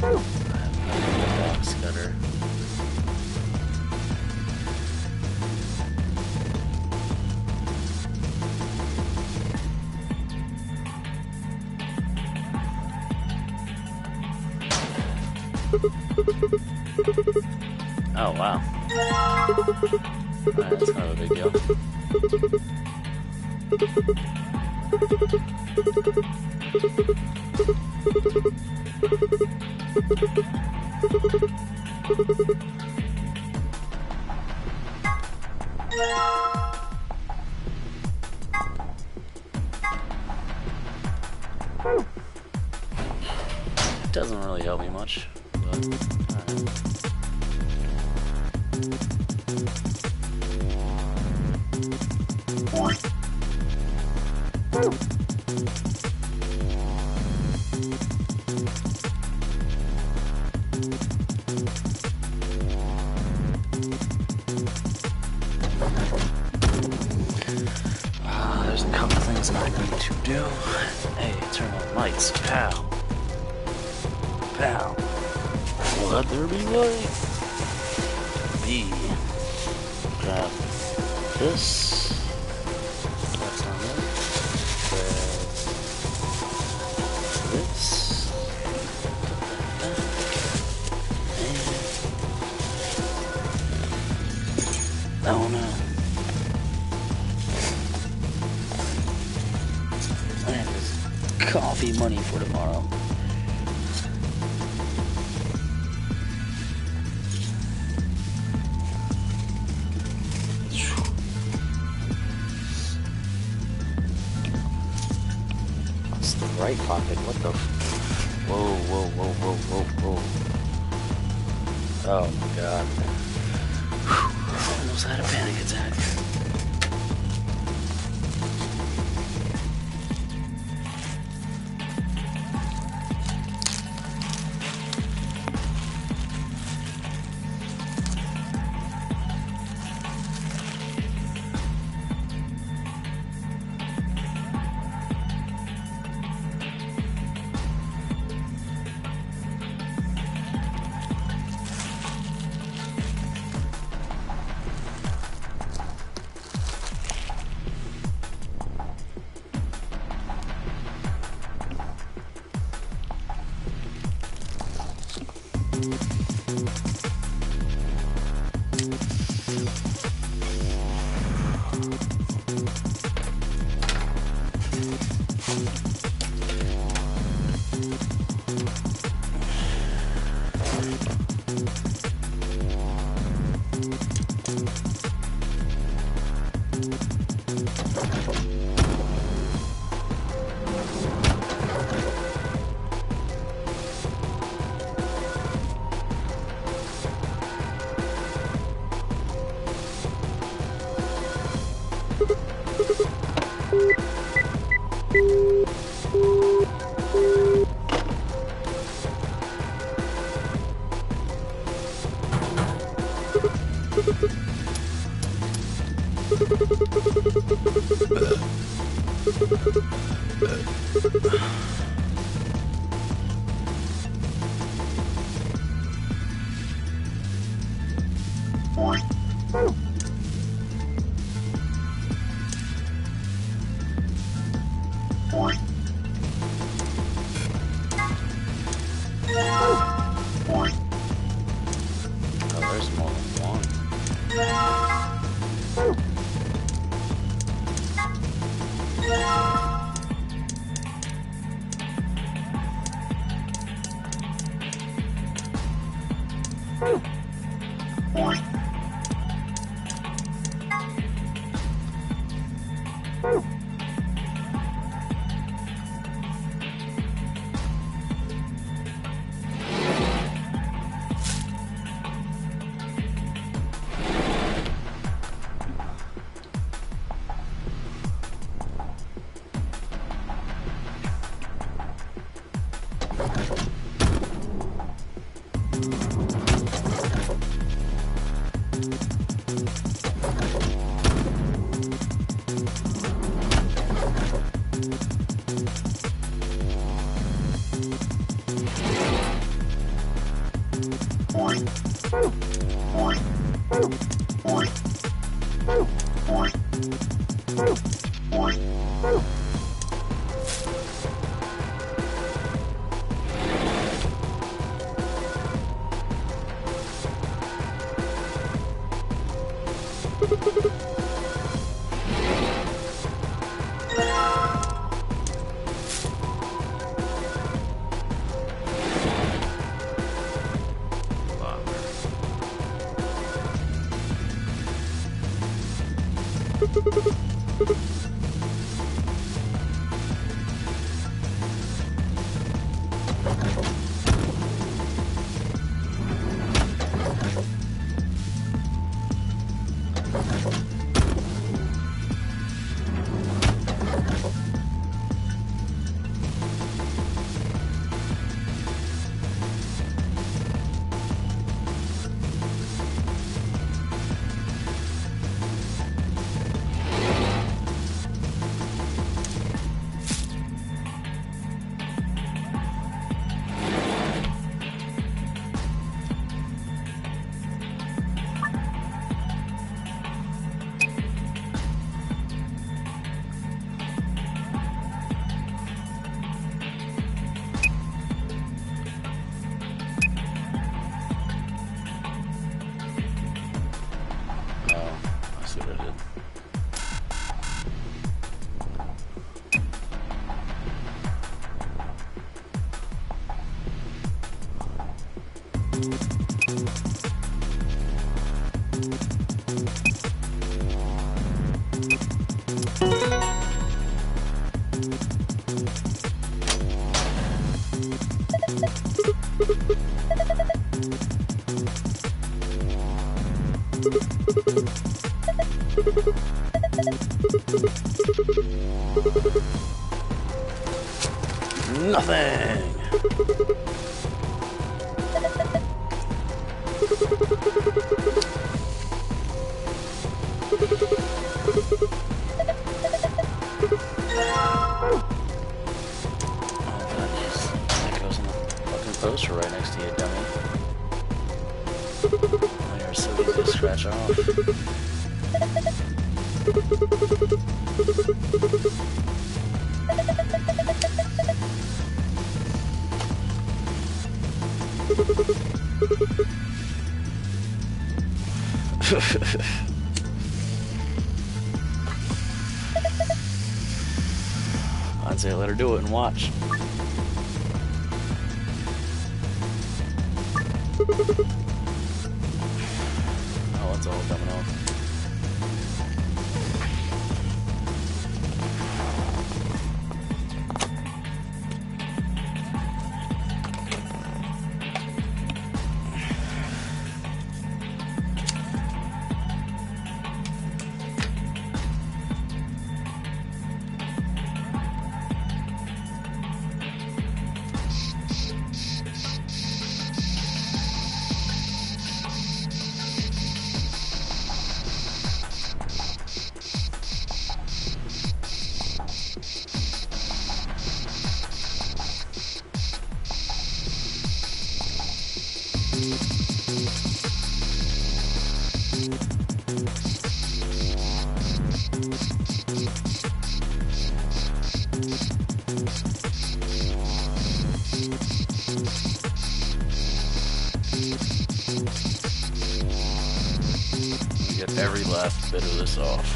Box cutter. Oh wow. Alright, that's not a big deal. It doesn't really help me much, but alright. There's a couple things I need to do. A, turn on lights. Pow. Pow. Let there be light. B, grab this. That's on it. Grab this. And oh no. That is coffee money for tomorrow. That's the right pocket. What the? Whoa, whoa, whoa, whoa, whoa, whoa. Oh my god. Whew. Almost had a panic attack. Nothing! Poster right next to you, dummy. Oh, you're so easy to scratch off. I'd say let her do it and watch. Oh, it's all coming off. Get every last bit of this off.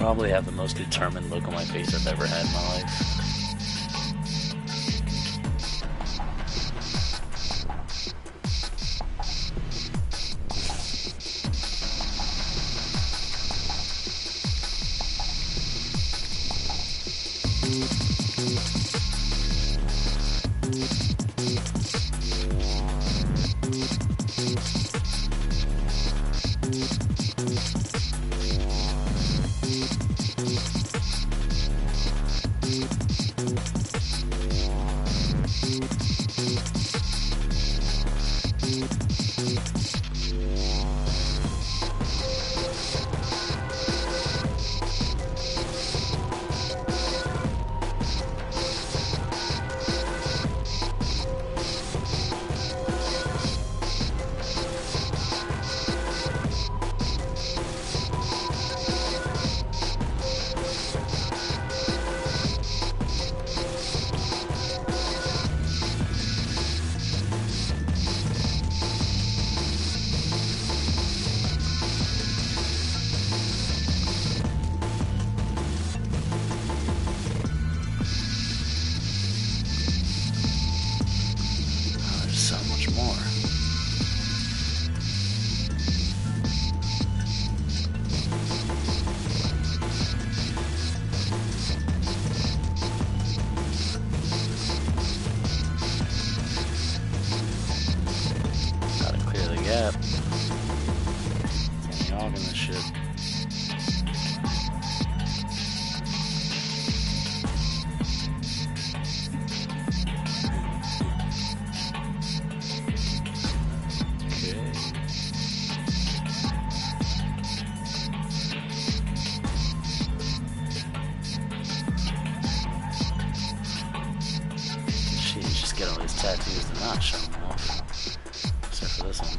Probably have the most determined look on my face I've ever had in my life. Yep. Hogging this shit. She's just getting all these tattoos and not showing them off. Except for this one.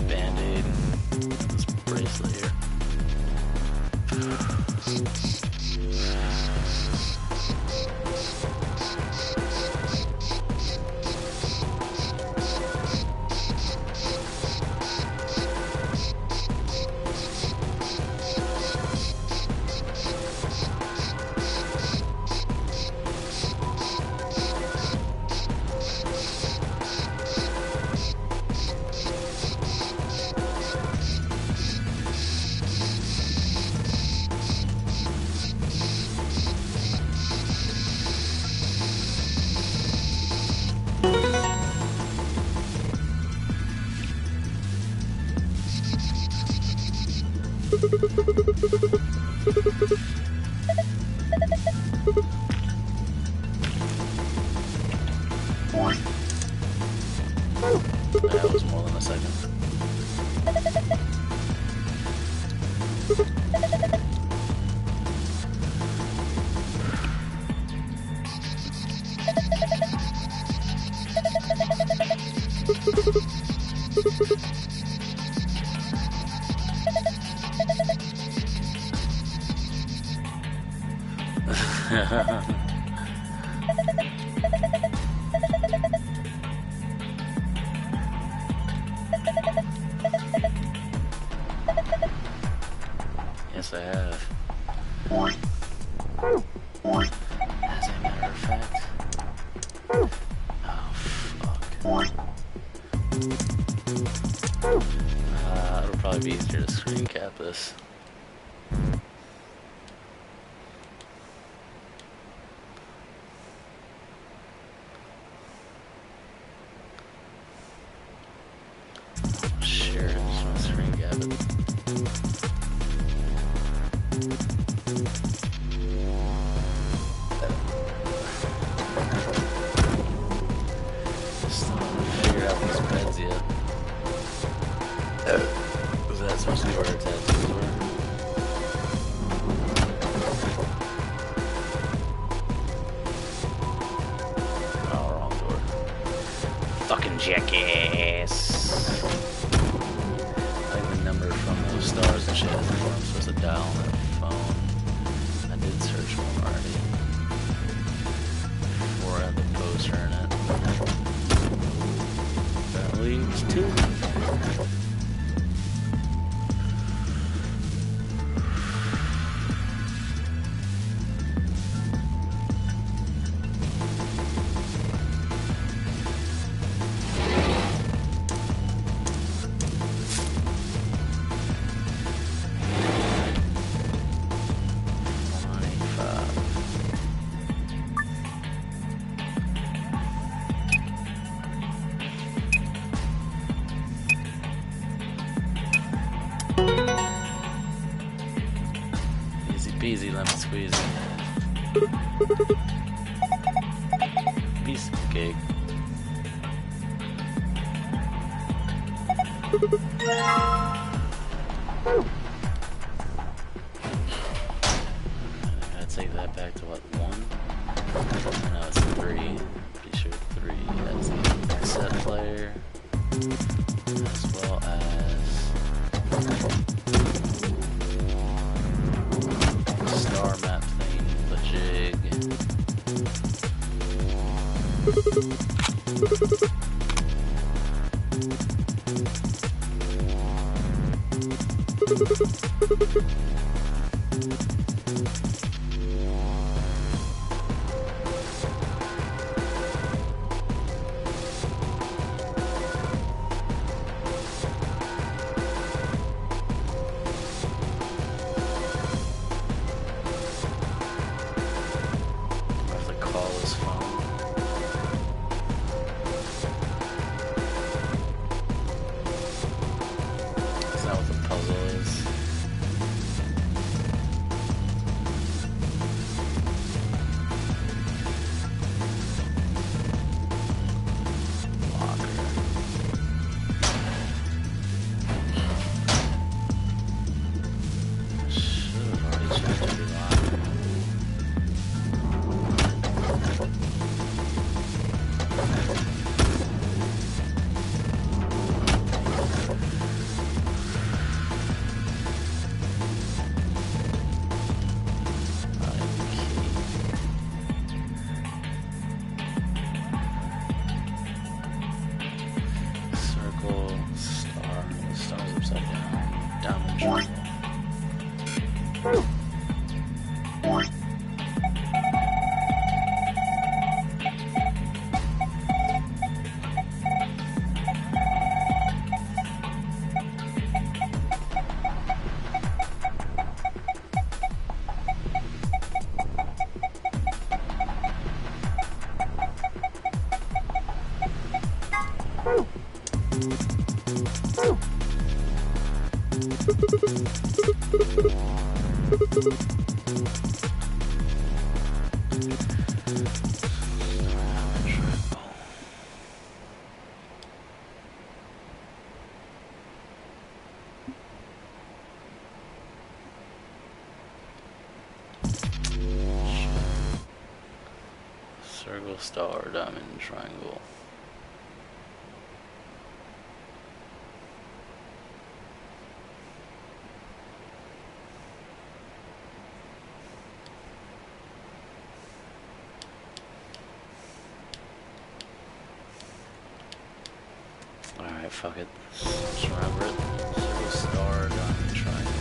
Band-Aid. This bracelet here. That was more than a second. Yes, I have. As a matter of fact. Oh, fuck. It'll probably be easier to screen cap this. Sure, I just want to screen cap it. Still haven't figured out these beds yet. Was that supposed to be where our tattoos were? jackass. I like the number from those stars and shit isn't what I'm supposed to dial on that phone. I did search one already. Before I had the poster in it. That leaves 2. Easy lemon squeezy. Piece of cake. I'd take that back to what, 1? No, it's 3. Pretty sure 3 has a set player as well as star map thing, the jig. Circle, star, diamond, triangle. Alright, fuck it. Just remember it. Circle, star, diamond, triangle.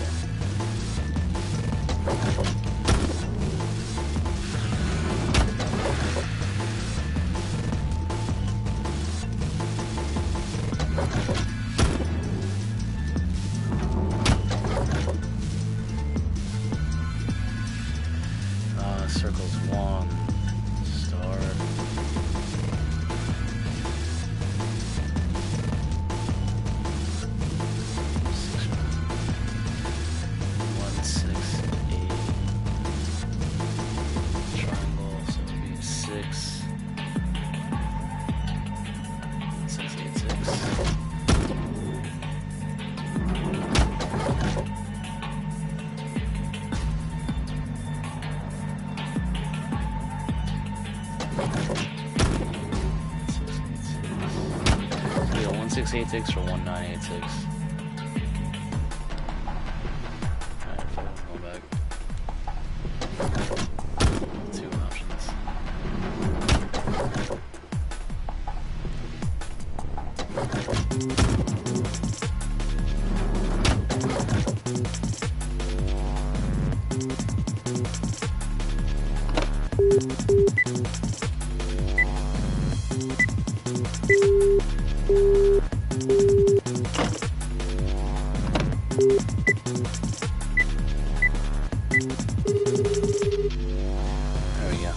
Circles 1, star. 2686 or 1986. Alright, fuck it, I'm going back. Two options. There we go.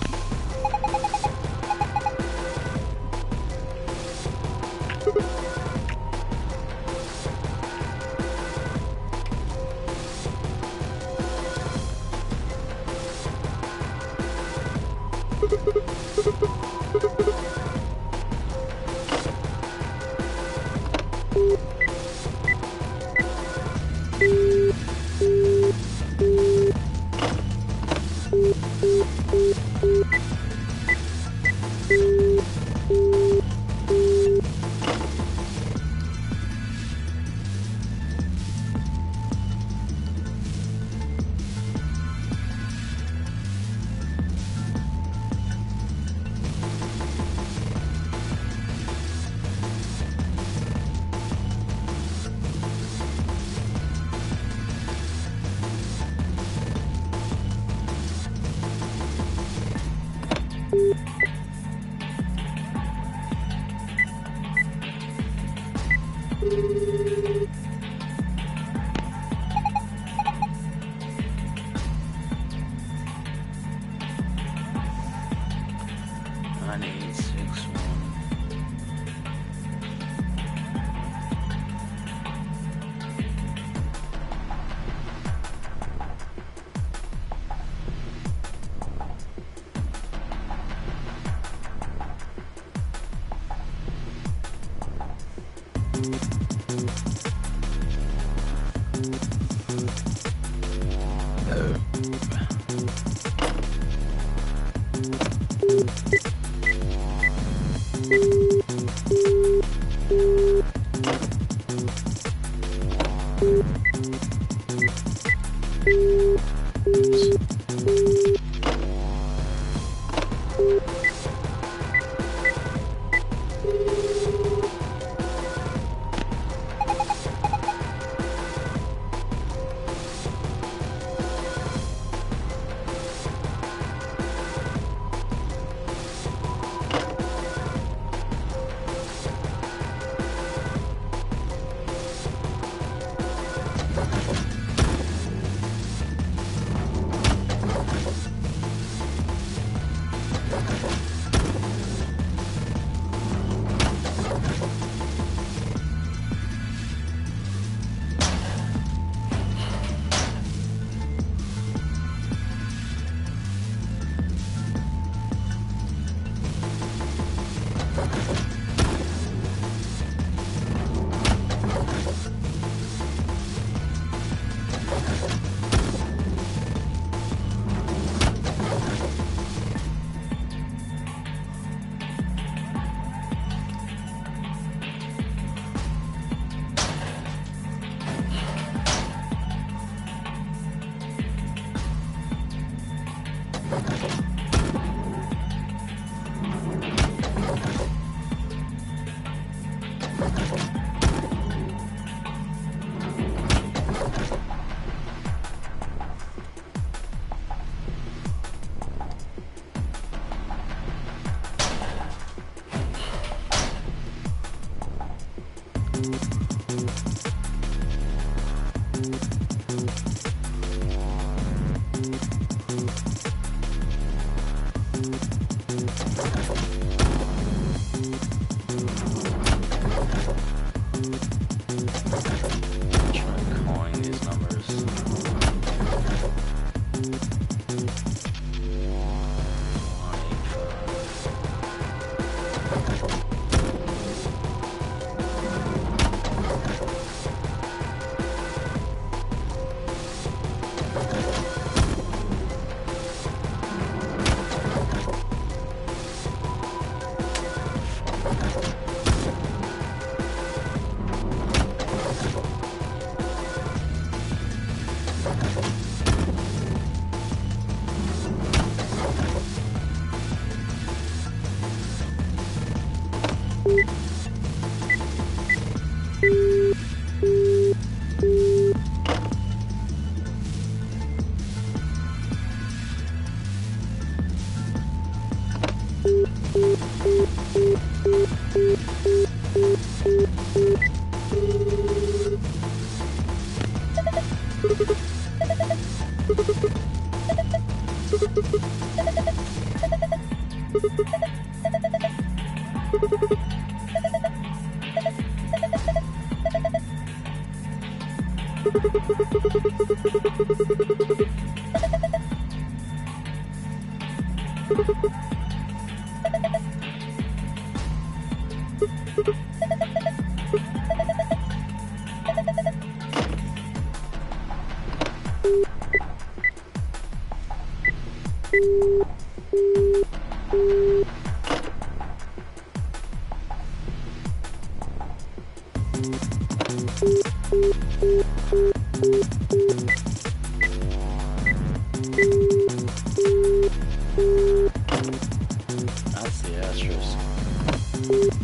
That's the asterisk.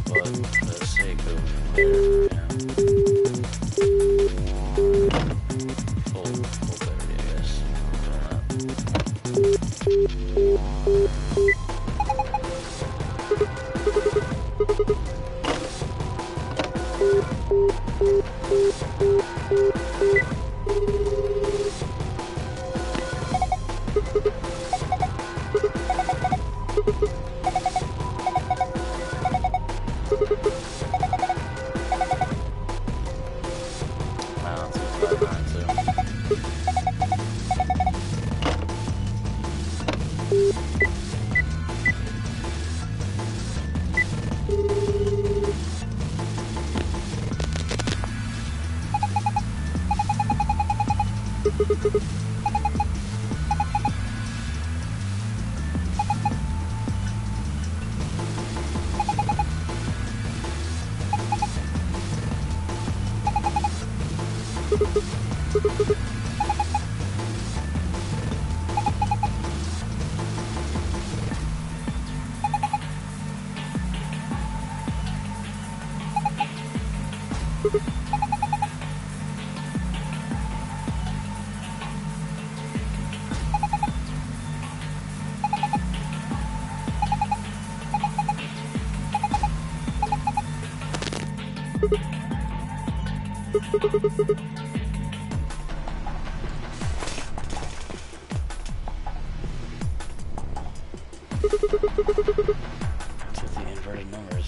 But for the sake of clarity, full clarity, I guess. It's with the inverted numbers.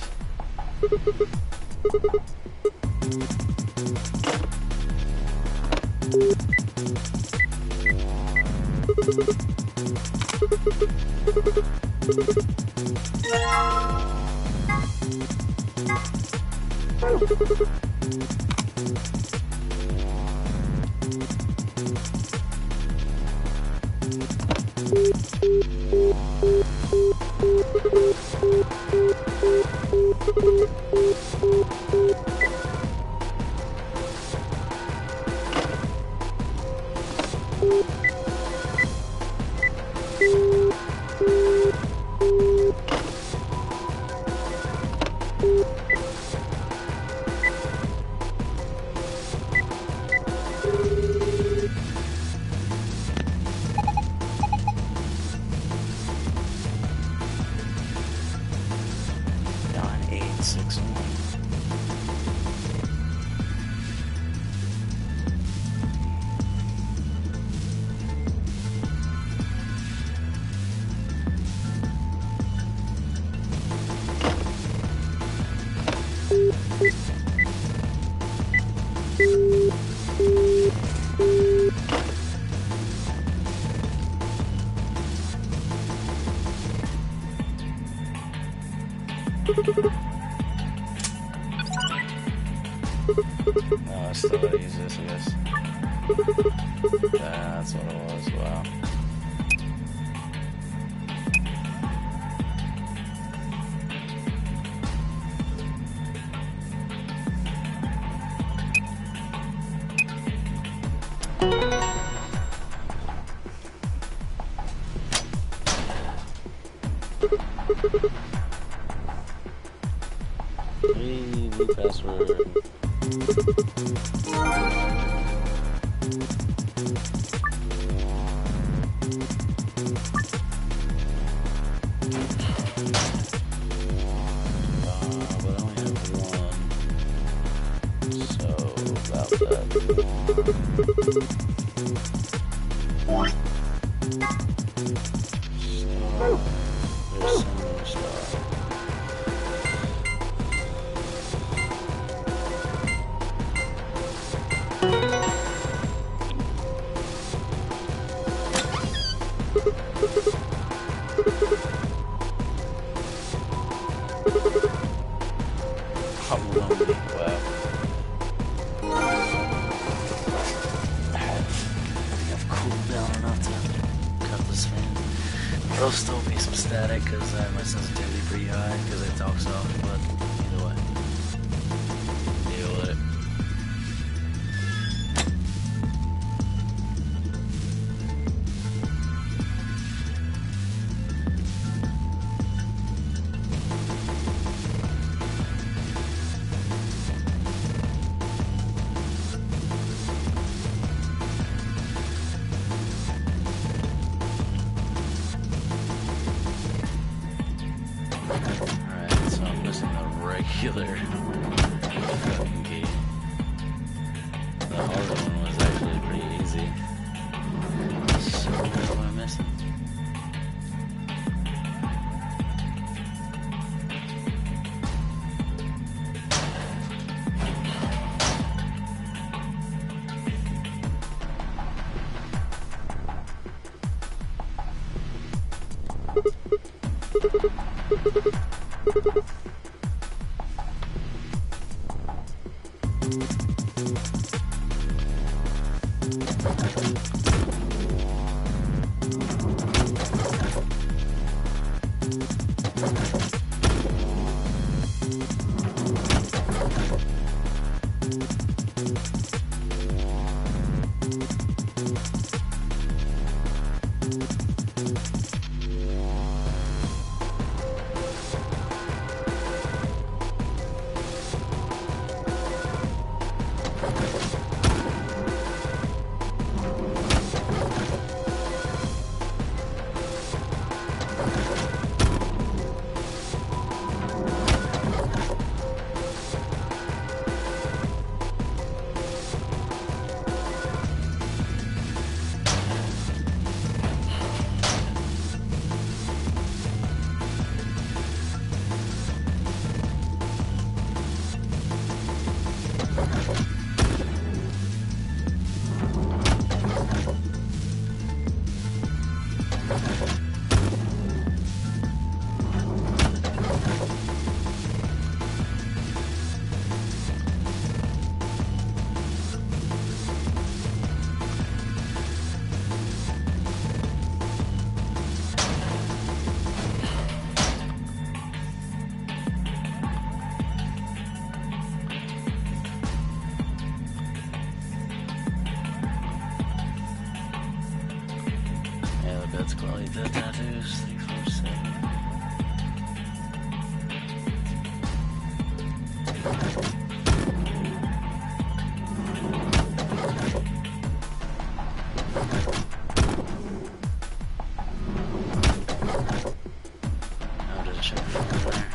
Oh, I still gotta use this, I guess. That's what it was, wow. New password. But I only have one. So about that. There's some more stuff. lonely. Wow. I think I've cooled down enough to cut this fan. There'll still be some static because I have my sensitivity pretty high because I talk soft, but either way, deal with it. Alright, so I'm missing the regular fucking key. The harder one was actually pretty easy. So what am I missing? That's quality dead tattoos, 347. How did it check from there?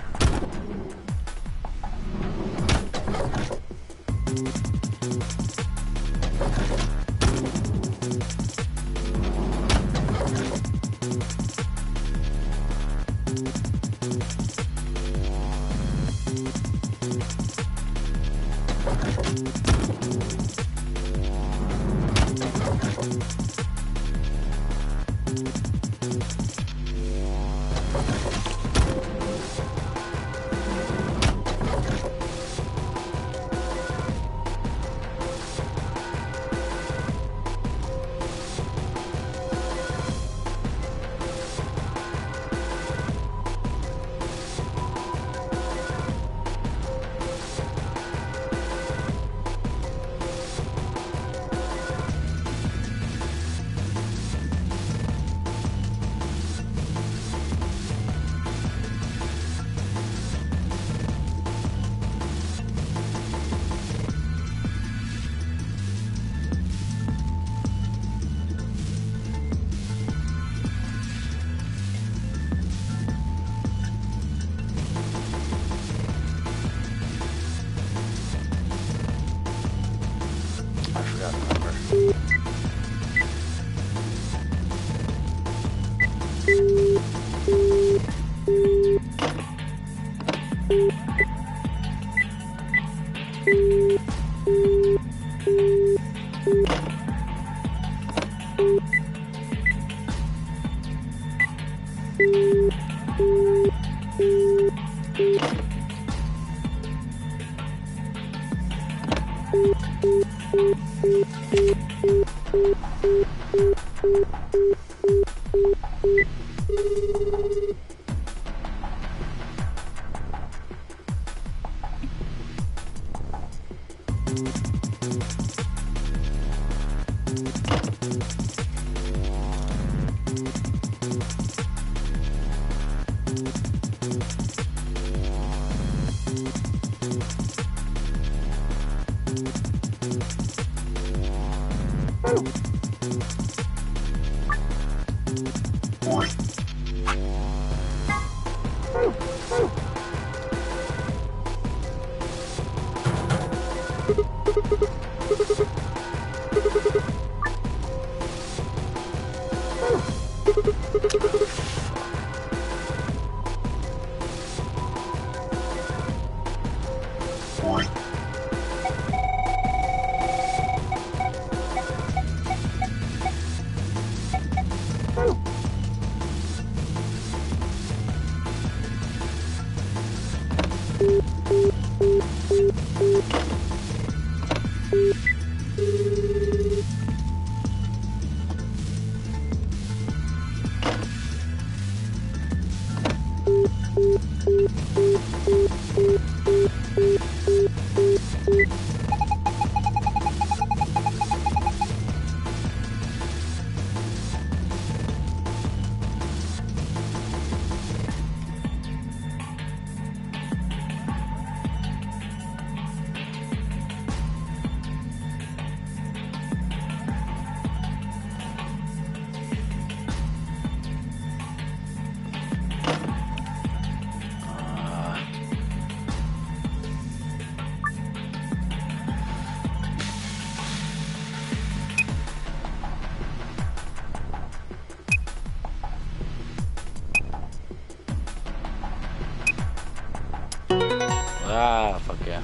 Ah, fuck yeah.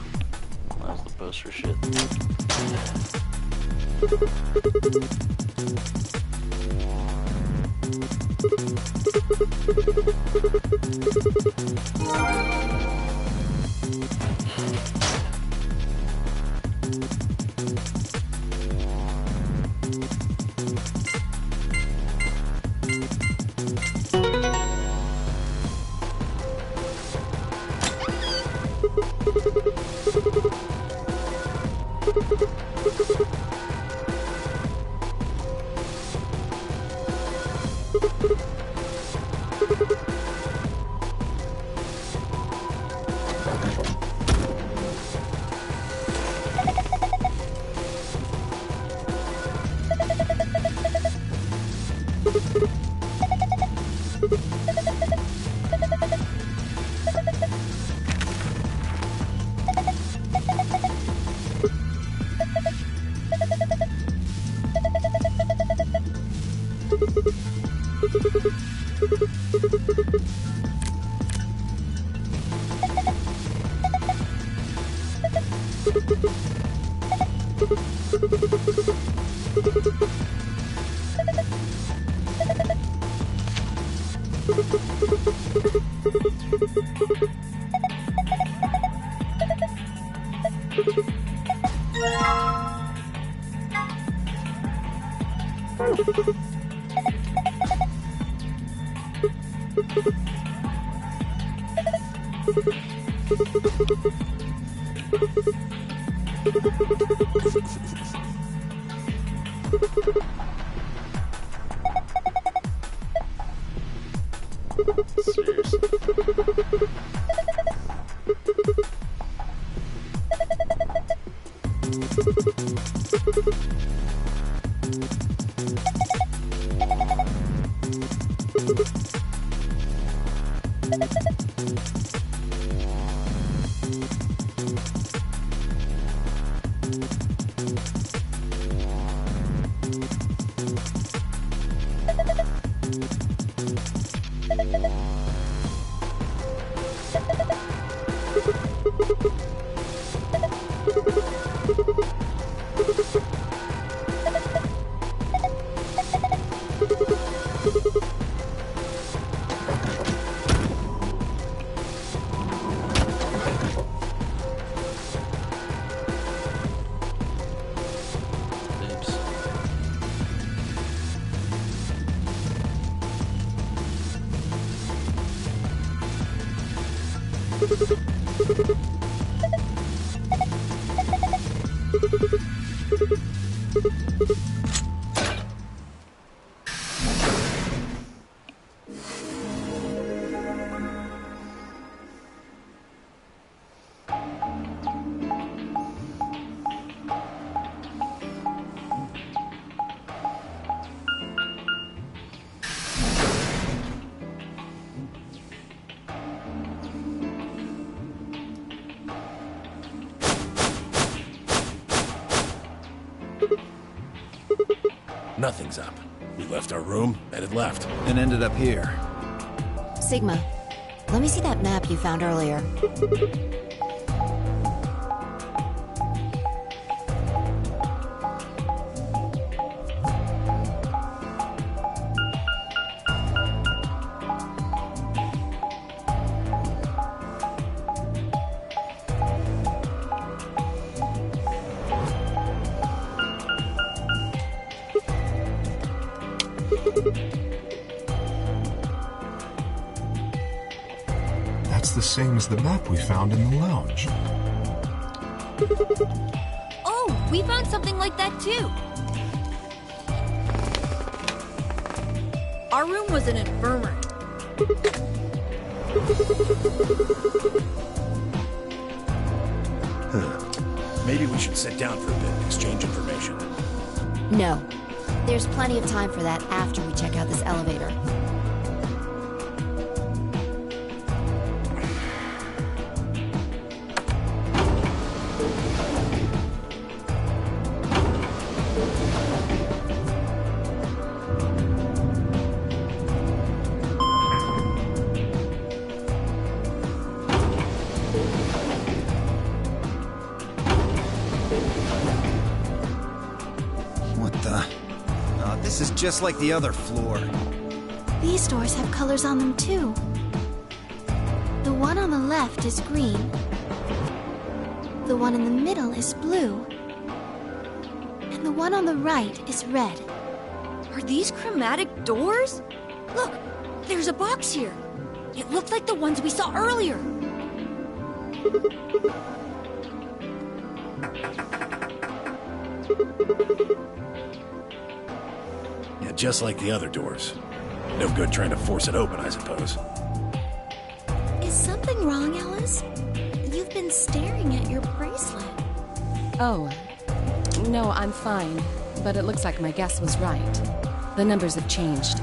That was the poster shit. Nothing's up. We left our room, headed left. And ended up here. Sigma, let me see that map you found earlier. That's the same as the map we found in the lounge. Oh, we found something like that too. Our room was an infirmary. Maybe we should sit down for a bit and exchange information. No. There's plenty of time for that after we check out this elevator. What the? Oh, this is just like the other floor. These doors have colors on them too. The one on the left is green. The one in the middle is blue. And the one on the right is red. Are these chromatic doors? Look, there's a box here. It looked like the ones we saw earlier. Yeah, just like the other doors. No good trying to force it open, I suppose. Is something wrong, Alice? You've been staring at your bracelet. Oh, no, I'm fine. But it looks like my guess was right. The numbers have changed.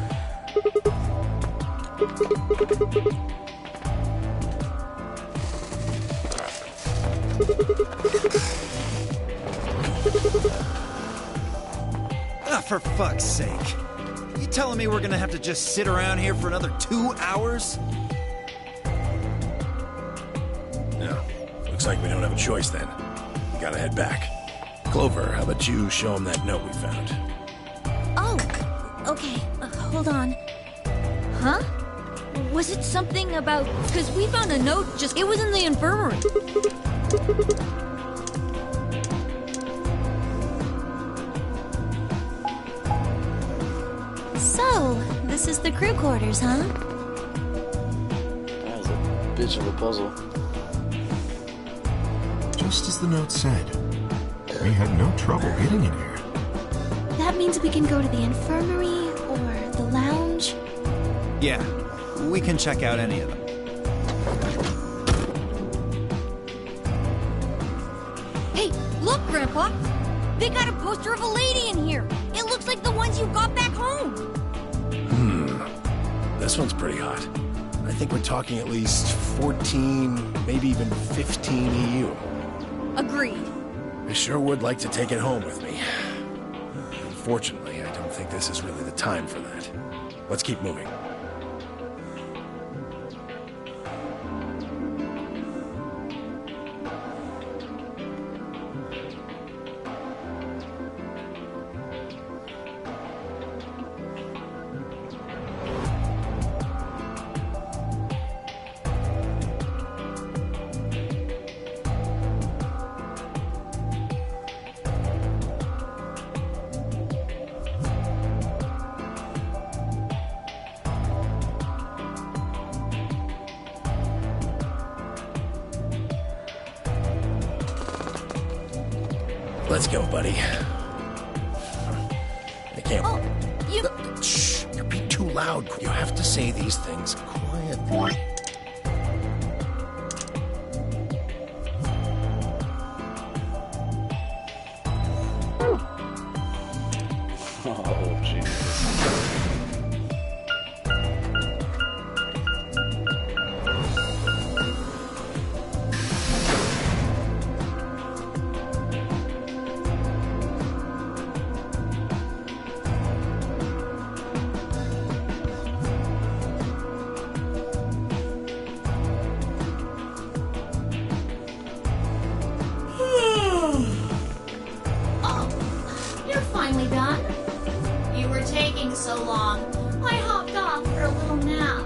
Ah, for fuck's sake. You telling me we're gonna have to just sit around here for another 2 hours? No. Looks like we don't have a choice then. We gotta head back. Clover, how about you show him that note we found? Oh, okay. Hold on. Huh? Was it something about... Because we found a note just... It was in the infirmary. So, this is the crew quarters, huh? That was a bitch of a puzzle. Just as the note said. We had no trouble getting in here. That means we can go to the infirmary or the lounge. Yeah, we can check out any of them. Hey, look, Grandpa. They got a poster of a lady in here. It looks like the ones you got back home. This one's pretty hot. I think we're talking at least 14, maybe even 15 EU. Agreed. I sure would like to take it home with me. Unfortunately, I don't think this is really the time for that. Let's keep moving. Let's go, buddy. I can't... Oh, you... Shh! You're being too loud. You have to say these things quietly. Oh, Jesus. You're finally done. You were taking so long. I hopped off for a little nap.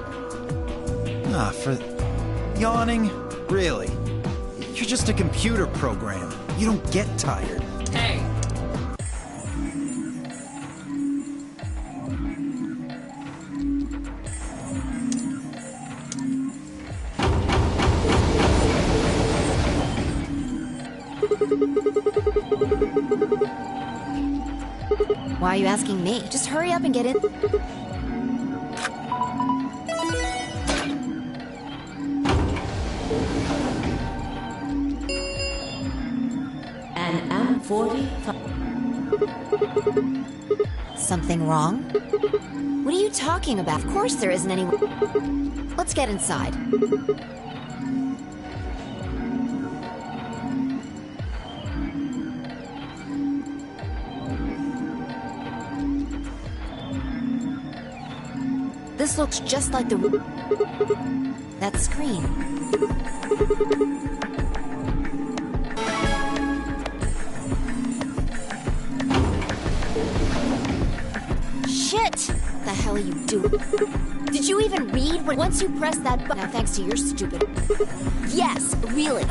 Ah, for yawning? Really? You're just a computer program. You don't get tired. Hey. Why are you asking me? Just hurry up and get in. An M40. Something wrong? What are you talking about? Of course there isn't any... Let's get inside. This looks just like the... that screen. Shit! The hell are you doing? Did you even read what... Once you press that button... Now, thanks to your stupid... Yes, really.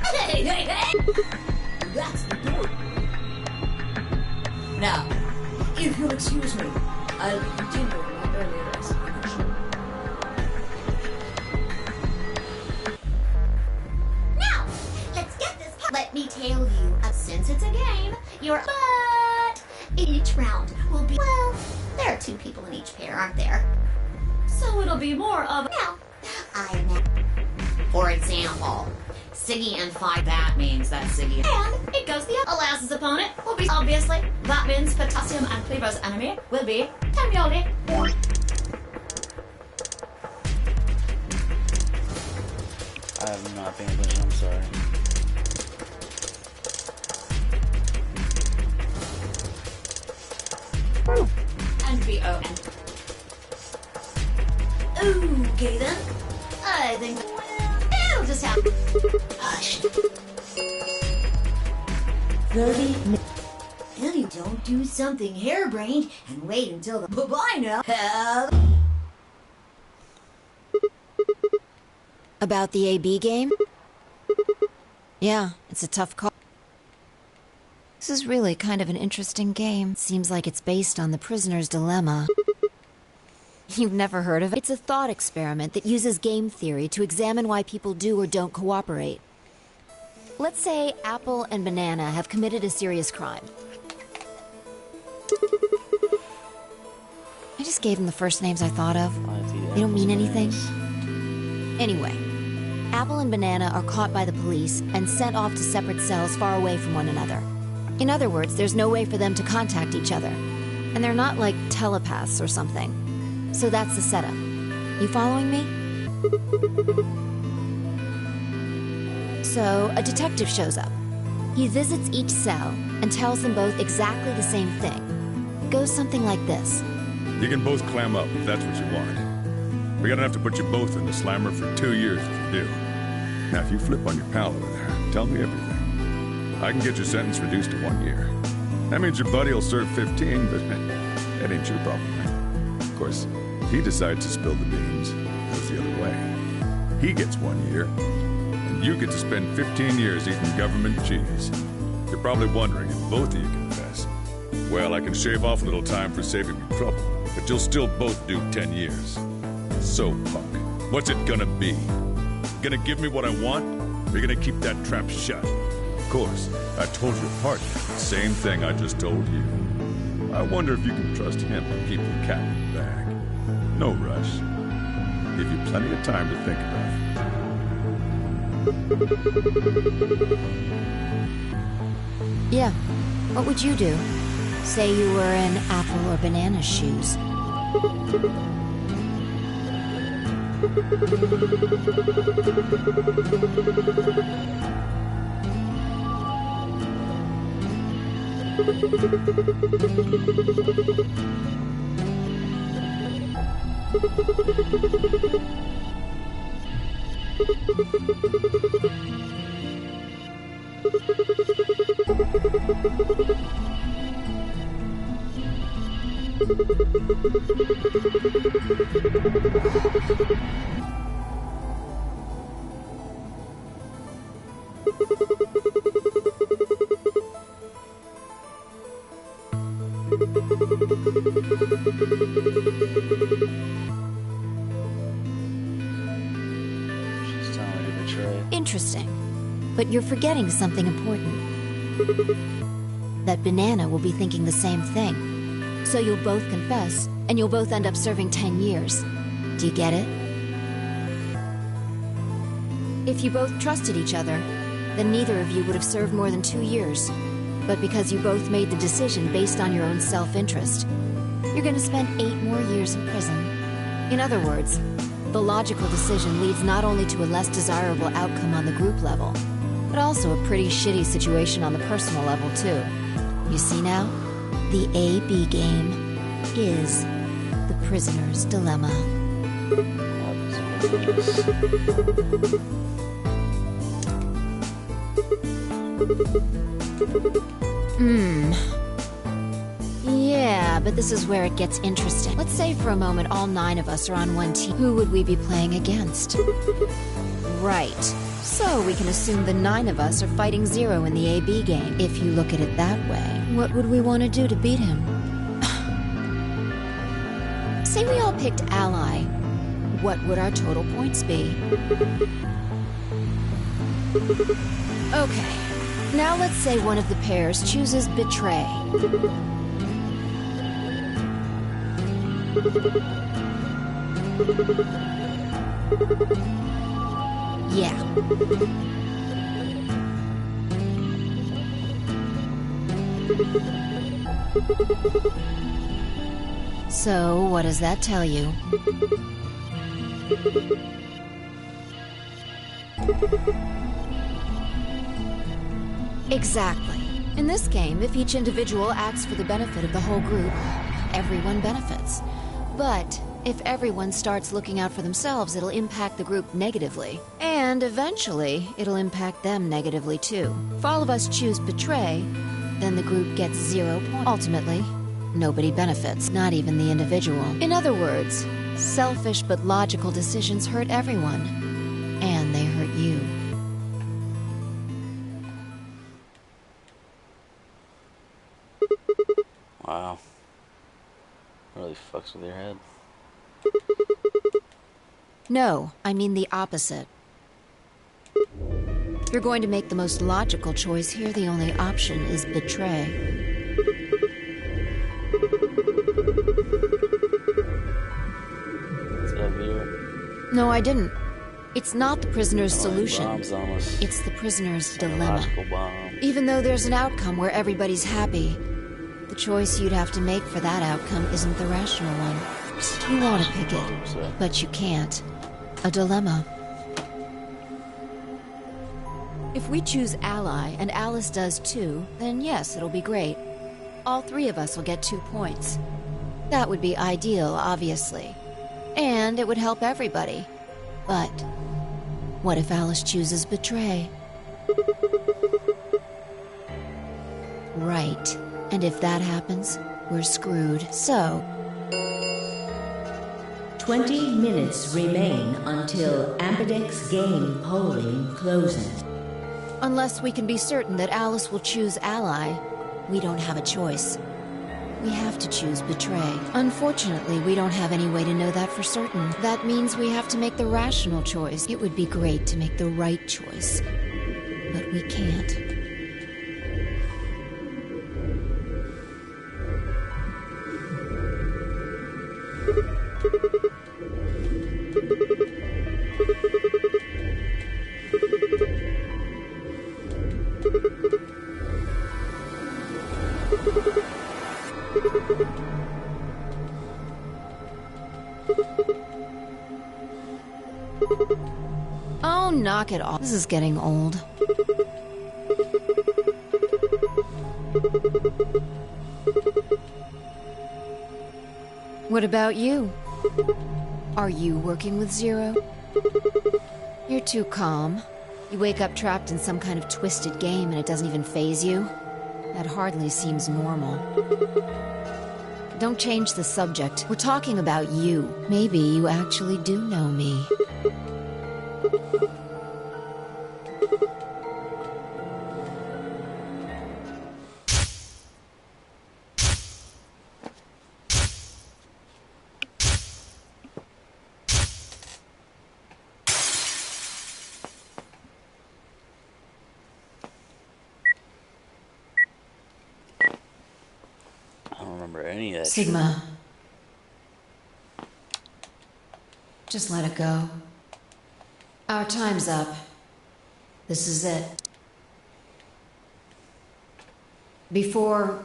Hey, hey, hey! That's the door. Now, if you'll excuse me, I'll continue my earlier explanation. Now, let's get this. Let me tell you, since it's a game, but each round will be. Well, there are 2 people in each pair, aren't there? So it'll be more of. Now, for example, Siggy and 5. That means that Siggy and it goes the alas his opponent will be obviously. That means Potassium and Cleaver's enemy will be Tamioli. I have not paying attention, I'm sorry. And B-O-N. Okay then. I think it'll just happen. Hush. 30 minutes. If you don't do something harebrained and wait until the bye-bye now. About the AB game? Yeah, it's a tough call. This is really kind of an interesting game. Seems like it's based on the prisoner's dilemma. You've never heard of it? It's a thought experiment that uses game theory to examine why people do or don't cooperate. Let's say Apple and Banana have committed a serious crime. I just gave them the first names I thought of. They don't mean anything. Anyway, Apple and Banana are caught by the police and sent off to separate cells far away from one another. In other words, there's no way for them to contact each other. And they're not like telepaths or something. So that's the setup. You following me? So, a detective shows up. He visits each cell and tells them both exactly the same thing. It goes something like this. You can both clam up if that's what you want. We're gonna have to put you both in the slammer for 2 years if you do. Now, if you flip on your pal over there, tell me everything. I can get your sentence reduced to 1 year. That means your buddy will serve 15, but that ain't your problem. Of course, if he decides to spill the beans, it goes the other way. He gets 1 year, and you get to spend 15 years eating government cheese. You're probably wondering if both of you confess. Well, I can shave off a little time for saving you trouble, but you'll still both do 10 years. So, punk, what's it gonna be? Gonna give me what I want? Are you gonna keep that trap shut? Of course, I told your partner the same thing I just told you. I wonder if you can trust him to keep the cat in the bag. No rush. Give you plenty of time to think about it. Yeah. What would you do? Say you were in Apple or Banana's shoes. She's telling me to betray. Interesting. But you're forgetting something important. That Banana will be thinking the same thing. So you'll both confess, and you'll both end up serving 10 years. Do you get it? If you both trusted each other, then neither of you would have served more than 2 years. But because you both made the decision based on your own self-interest, you're gonna spend 8 more years in prison. In other words, the logical decision leads not only to a less desirable outcome on the group level, but also a pretty shitty situation on the personal level, too. You see now? The A-B game is the prisoner's dilemma. Yeah, but this is where it gets interesting. Let's say for a moment all 9 of us are on one team. Who would we be playing against? Right. So we can assume the 9 of us are fighting Zero in the AB game. If you look at it that way, what would we want to do to beat him? Say we all picked Ally. What would our total points be? Okay. Now let's say one of the pairs chooses Betray. Yeah. So, what does that tell you? Exactly. In this game, if each individual acts for the benefit of the whole group, everyone benefits. But if everyone starts looking out for themselves, it'll impact the group negatively. And eventually, it'll impact them negatively too. If all of us choose Betray, then the group gets 0 points. Ultimately, nobody benefits, not even the individual. In other words, selfish but logical decisions hurt everyone. And they hurt you. Wow. Really fucks with your head. No, I mean the opposite. If you're going to make the most logical choice here, the only option is Betray. Is that beer? No, I didn't. It's not the prisoner's solution. Bombs almost. It's the prisoner's dilemma. Psychological bomb. Even though there's an outcome where everybody's happy, the choice you'd have to make for that outcome isn't the rational one. You want to pick it, but you can't. A dilemma. If we choose Ally, and Alice does too, then yes, it'll be great. All 3 of us will get 2 points. That would be ideal, obviously. And it would help everybody. But what if Alice chooses Betray? Right. And if that happens, we're screwed. So 20 minutes remain until Ambidex game polling closes. unless we can be certain that Alice will choose Ally, we don't have a choice. We have to choose Betray. Unfortunately, we don't have any way to know that for certain. That means we have to make the rational choice. It would be great to make the right choice. but we can't. Oh, knock it off. This is getting old. What about you? Are you working with Zero? You're too calm. You wake up trapped in some kind of twisted game and it doesn't even faze you? That hardly seems normal. Don't change the subject. We're talking about you. Maybe you actually do know me. I don't remember any of that. Sigma. Just let it go. Our time's up. This is it. Before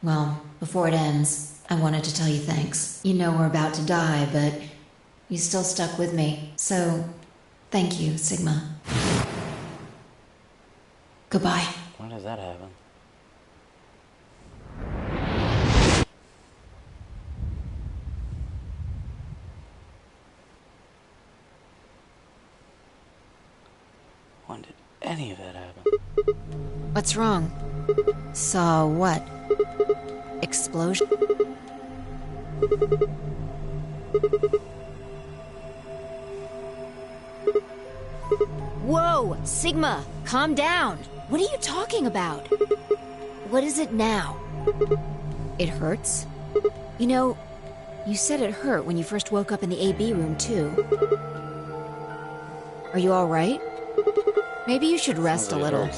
it ends, I wanted to tell you thanks. You know we're about to die, but you still stuck with me. So, thank you, Sigma. Goodbye. When does that happen? When did any of that happen? What's wrong? Saw what? Explosion? Whoa! Sigma! Calm down! What are you talking about? What is it now? It hurts? You know, you said it hurt when you first woke up in the AB room, too. Are you alright? Maybe you should rest a little.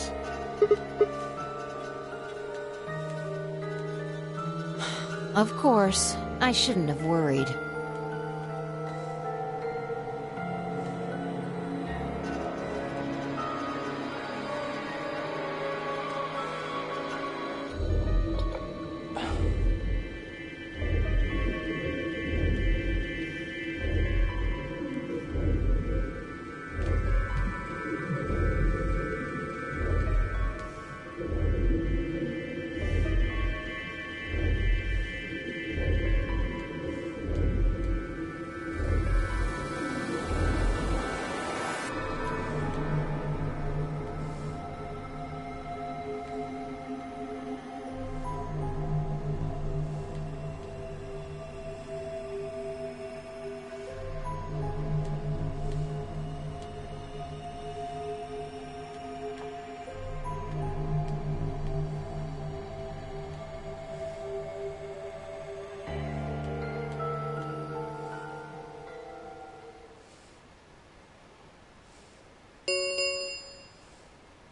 Of course, I shouldn't have worried.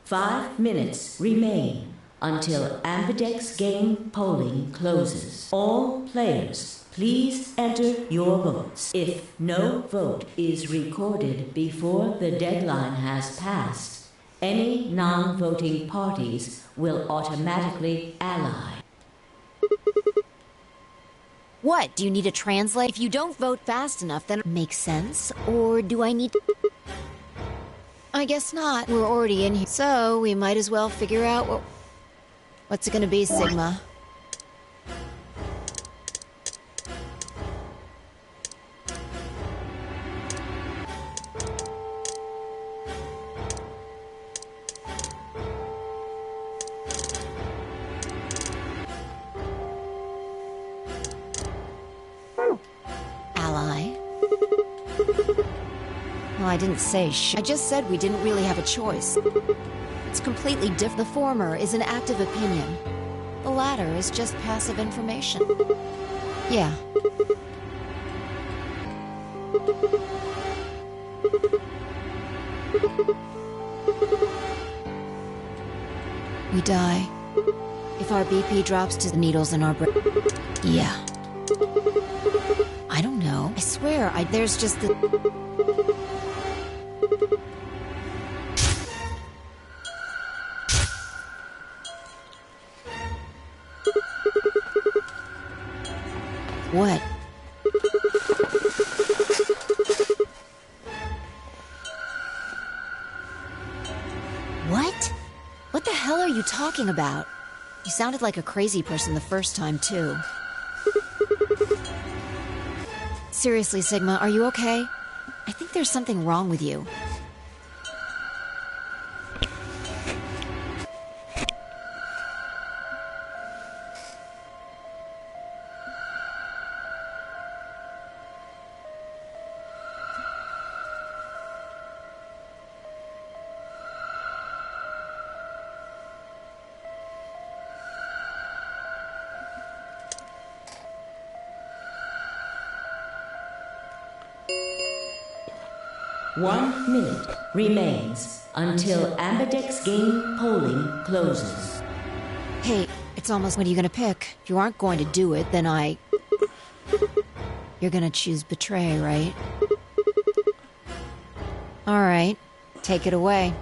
Five minutes remain until Ambidex game polling closes. All players, please enter your votes. If no vote is recorded before the deadline has passed, any non-voting parties will automatically ally. What? Do you need a translate? If you don't vote fast enough, then it makes sense? Or do I need to... I guess not. We're already in here. So, we might as well figure out what's it gonna be, Sigma? Ally? Well, I didn't say I just said we didn't really have a choice. It's completely different. The former is an active opinion. The latter is just passive information. Yeah. we die. If our BP drops to the needles in our brain... Yeah. I don't know. I swear, there's just the... What? What? What the hell are you talking about? You sounded like a crazy person the first time, too. Seriously, Sigma, are you okay? I think there's something wrong with you. One minute remains until Ambidex game polling closes. Hey, it's almost... What are you gonna pick? If you aren't going to do it, then You're gonna choose betray, right? Alright, take it away.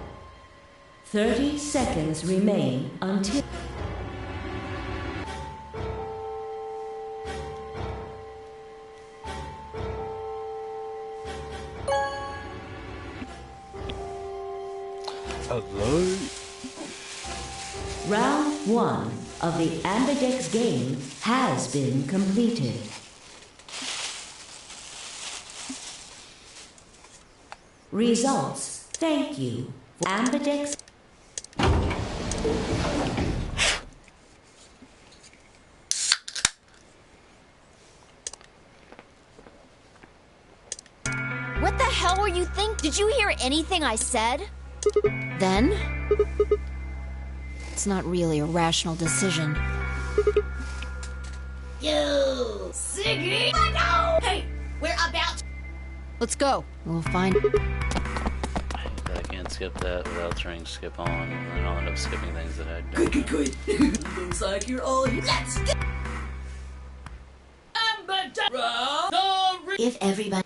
30 seconds remain until... Hello? Round 1 of the Ambidex game has been completed. Results. Thank you. Ambidex... What the hell were you think? Did you hear anything I said? Then? It's not really a rational decision. Yo, Siggy! No! Hey, we're about to... Let's go. We'll find... I can't skip that without trying to skip on, and then I'll end up skipping things that I don't. Good. Looks like you're all here. Let's go! If everybody...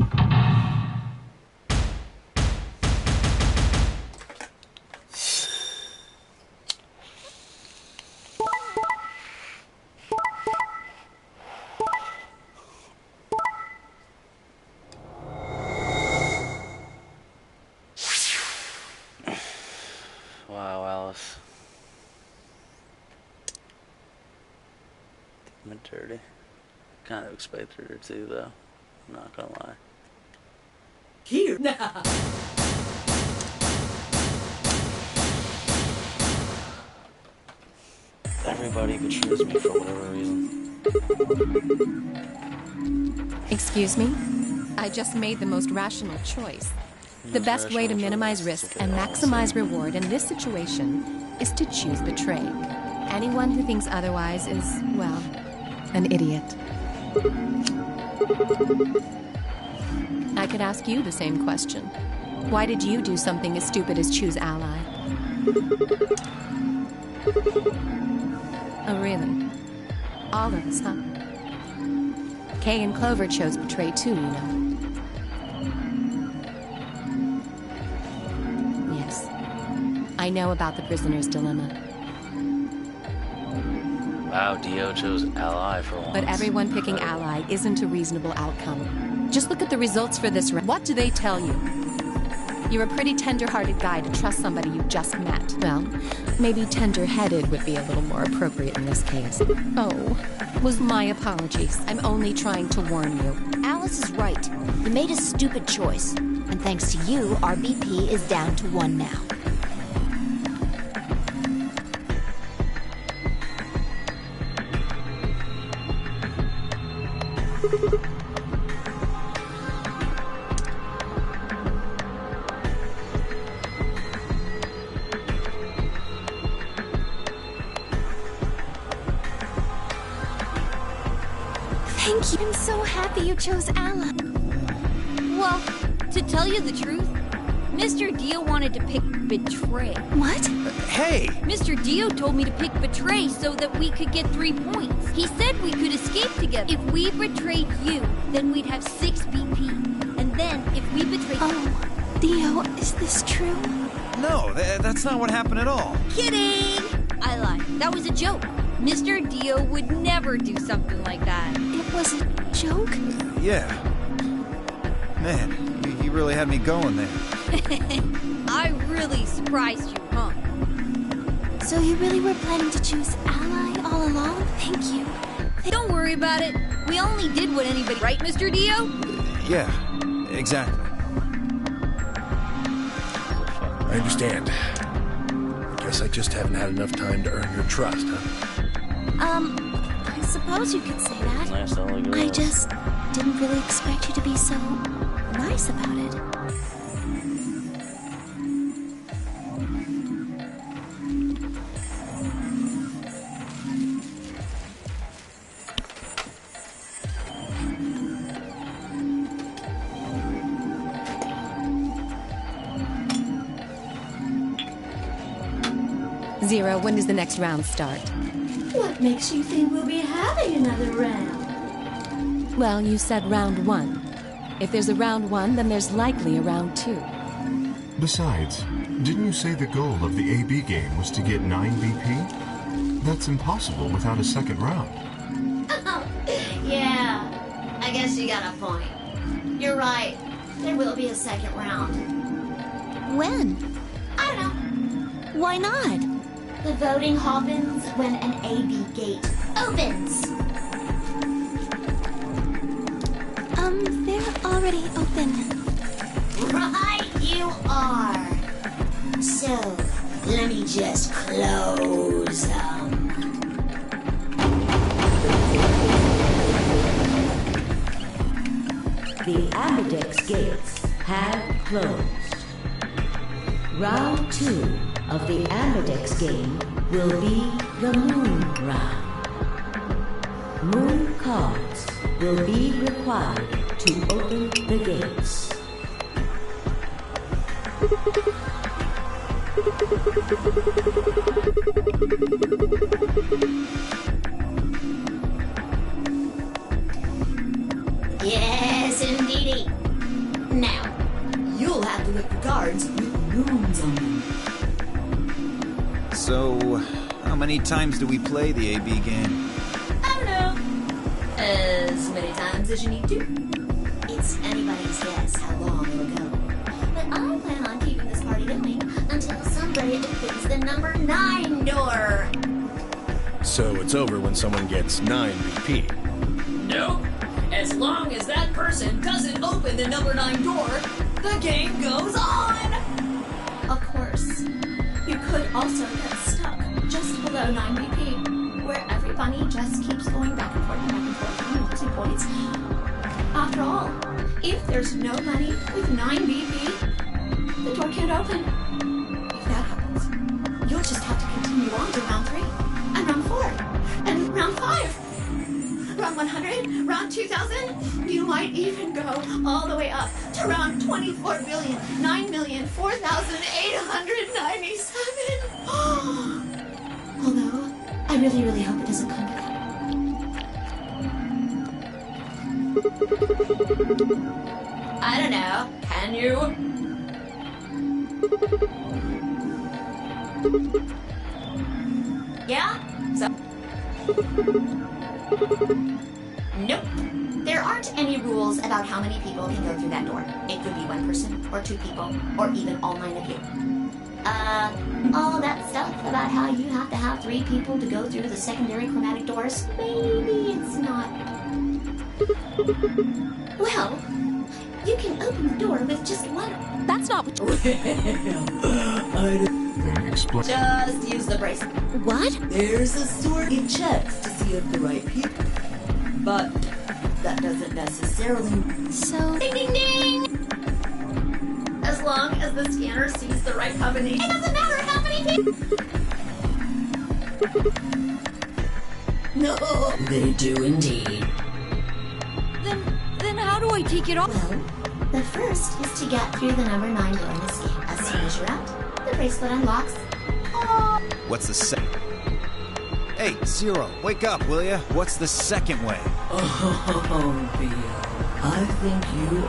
Wow, Alice. I'm dirty. Kind of expected her to, though. I'm not gonna lie. Here now! Everybody betrays me for whatever reason. Excuse me? I just made the most rational choice. The best way to minimize risk and maximize reward in this situation is to choose betray. Anyone who thinks otherwise is, well, an idiot. I could ask you the same question. Why did you do something as stupid as choose ally? Oh, really? All of us, huh? Kay and Clover chose betray too, you know. Yes. I know about the prisoner's dilemma. Wow, Dio chose ally for once. But everyone picking ally isn't a reasonable outcome. Just look at the results for this round. What do they tell you? You're a pretty tender-hearted guy to trust somebody you just met. Well, maybe tender-headed would be a little more appropriate in this case. Oh, was my apologies. I'm only trying to warn you. Alice is right. You made a stupid choice. And thanks to you, our BP is down to 1 now. Thank you. I'm so happy you chose Alla. Well, to tell you the truth, Mr. Dio wanted to pick Betray. What? Hey! Mr. Dio told me to pick Betray so that we could get 3 points. He said we could escape together. If we betrayed you, then we'd have 6 BP. And then, if we betrayed... Oh, Dio, is this true? No, that's not what happened at all. Kidding! I lied. That was a joke. Mr. Dio would never do something like that. It was a joke? Yeah. Man, you really had me going there. I really surprised you, huh? So you really were planning to choose Ally all along? Thank you. Don't worry about it. We only did what anybody... Right, Mr. Dio? Yeah, exactly. I understand. Guess I just haven't had enough time to earn your trust, huh? I suppose you could say that. Nice, all the I girls. just didn't really expect you to be so nice about it. Zero, when does the next round start? What makes you think we'll be having another round? Well, you said round 1. If there's a round 1, then there's likely a round 2. Besides, didn't you say the goal of the AB game was to get 9 BP? That's impossible without a second round. Yeah, I guess you got a point. You're right. There will be a second round. When? I don't know. Why not? The voting happens when an AB gate opens. They're already open. Right, you are. So, let me just close them. The Ambidex gates have closed. Round 2 of the Ambidex game will be the Moon Round. Moon cards will be required to open the gates. Yes, indeedy. Now, you'll have to look for cards with moons on them. So, how many times do we play the AB game? I don't know. As many times as you need to. It's anybody's guess how long it'll go. But I plan on keeping this party going until somebody opens the number 9 door. So it's over when someone gets 9 BP. Nope. As long as that person doesn't open the number 9 door, the game goes on! Of course. You could also get stuck just below 9 BP, where every bunny just keeps going back and forth and back and forth and losing points. After all, if there's no bunny with 9 BP, the door can't open. If that happens, you'll just have to continue on to round 3, and round 4, and round 5. Round 100, round 2000, you might even go all the way up to round 24,9,004,897. Although, I really, really hope it doesn't come to that. I don't know. Can you? Yeah? So... Nope. There aren't any rules about how many people can go through that door. It could be 1 person, or 2 people, or even all 9 of you. All that stuff about how you have to have 3 people to go through the secondary chromatic doors, maybe it's not. Well, you can open the door with just 1. That's not what... Then explain. Just use the bracelet. What? There's a sort of checks to see if the right people. But that doesn't necessarily... So... Ding, ding, ding! As long as the scanner sees the right combination, it doesn't matter how many people... No, they do indeed. Then how do I take it off? Well, The first is to get through the number 9 door in this game. As soon as you're out, the bracelet unlocks. Oh. What's the second? Hey, Zero, wake up, will ya? What's the second way? Oh, Theo. I think you...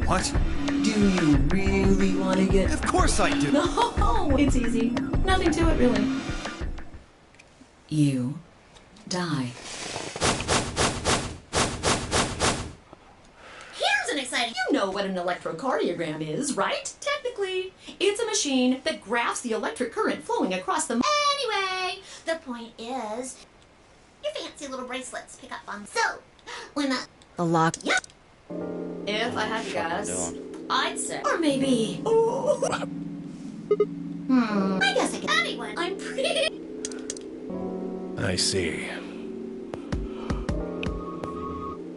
What? Do you really want to get... Of course I do! No, it's easy. Nothing to it, really. You die. Here's an exciting... You know what an electrocardiogram is, right? Technically, it's a machine that graphs the electric current flowing across the... Anyway, the point is, your fancy little bracelets pick up on... So, when The lock. Yeah. If I had to guess, I'd say... Or maybe... Oh. I guess I can... Anyone. I'm pretty... I see.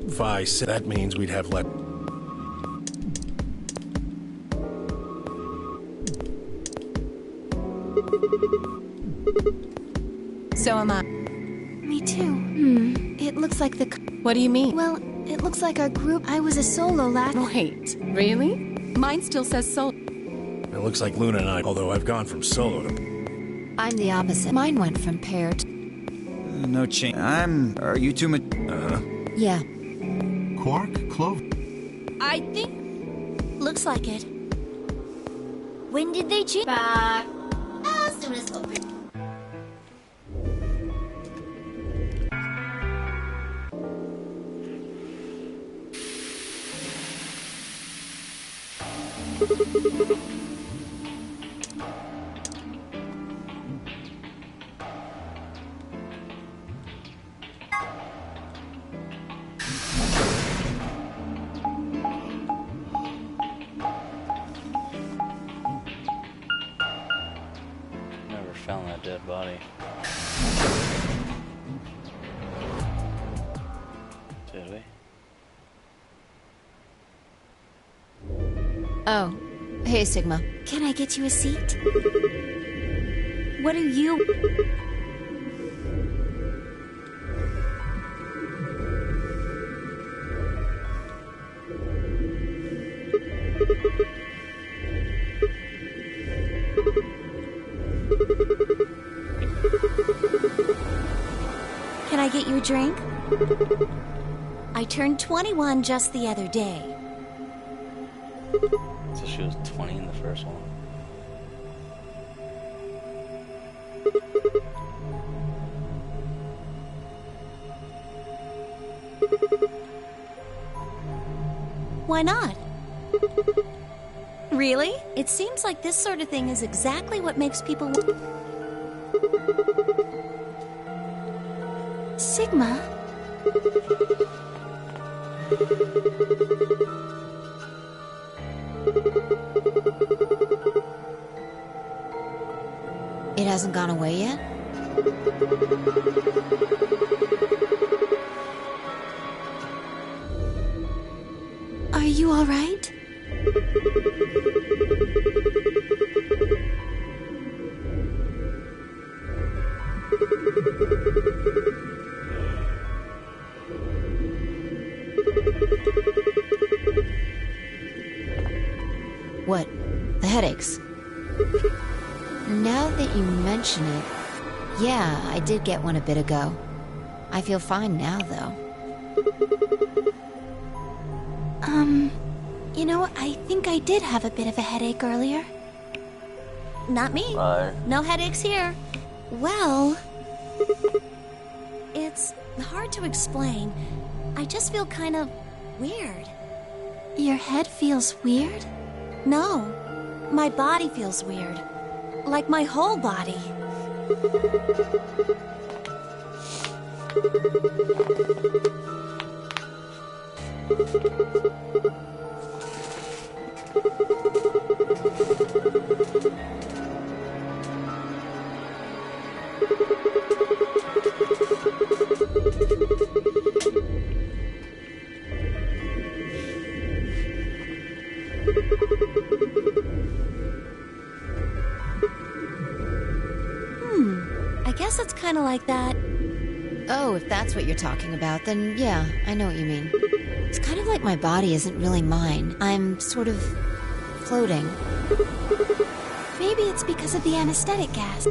If I said that means we'd have left. So am I. Me too. It looks like the... What do you mean? Well, it looks like our group... I was a solo last... Wait, really? Mine still says solo. It looks like Luna and I, although I've gone from solo to... I'm the opposite. Mine went from pair to... No change. Are you two Yeah. Quark, Clove. I think... Looks like it. When did they choose? Back. As soon as open. Never found that dead body. Did we? Oh. Hey, Sigma. Can I get you a seat? What are you... Can I get you a drink? I turned 21 just the other day. So she was 20 in the first one. Why not? Really? It seems like this sort of thing is exactly what makes people... Sigma? It hasn't gone away yet? Are you all right? What? The headaches? Now that you mention it, yeah, I did get one a bit ago. I feel fine now, though. You know, I think I did have a bit of a headache earlier. Not me. Bye. No headaches here. Well, it's hard to explain. I just feel kind of weird. Your head feels weird? No, my body feels weird. Like my whole body. I guess it's kind of like that. Oh, if that's what you're talking about, then yeah, I know what you mean. It's kind of like my body isn't really mine. I'm sort of floating. Maybe it's because of the anesthetic gas.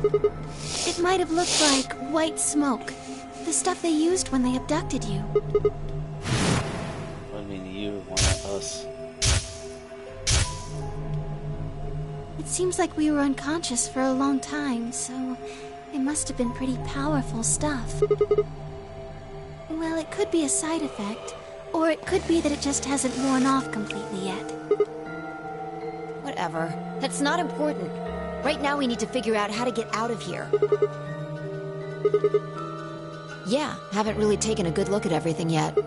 It might have looked like white smoke. The stuff they used when they abducted you. I mean, you, one of us. It seems like we were unconscious for a long time, so it must have been pretty powerful stuff. Well, it could be a side effect, or it could be that it just hasn't worn off completely yet. Whatever. That's not important. Right now we need to figure out how to get out of here. Yeah, haven't really taken a good look at everything yet.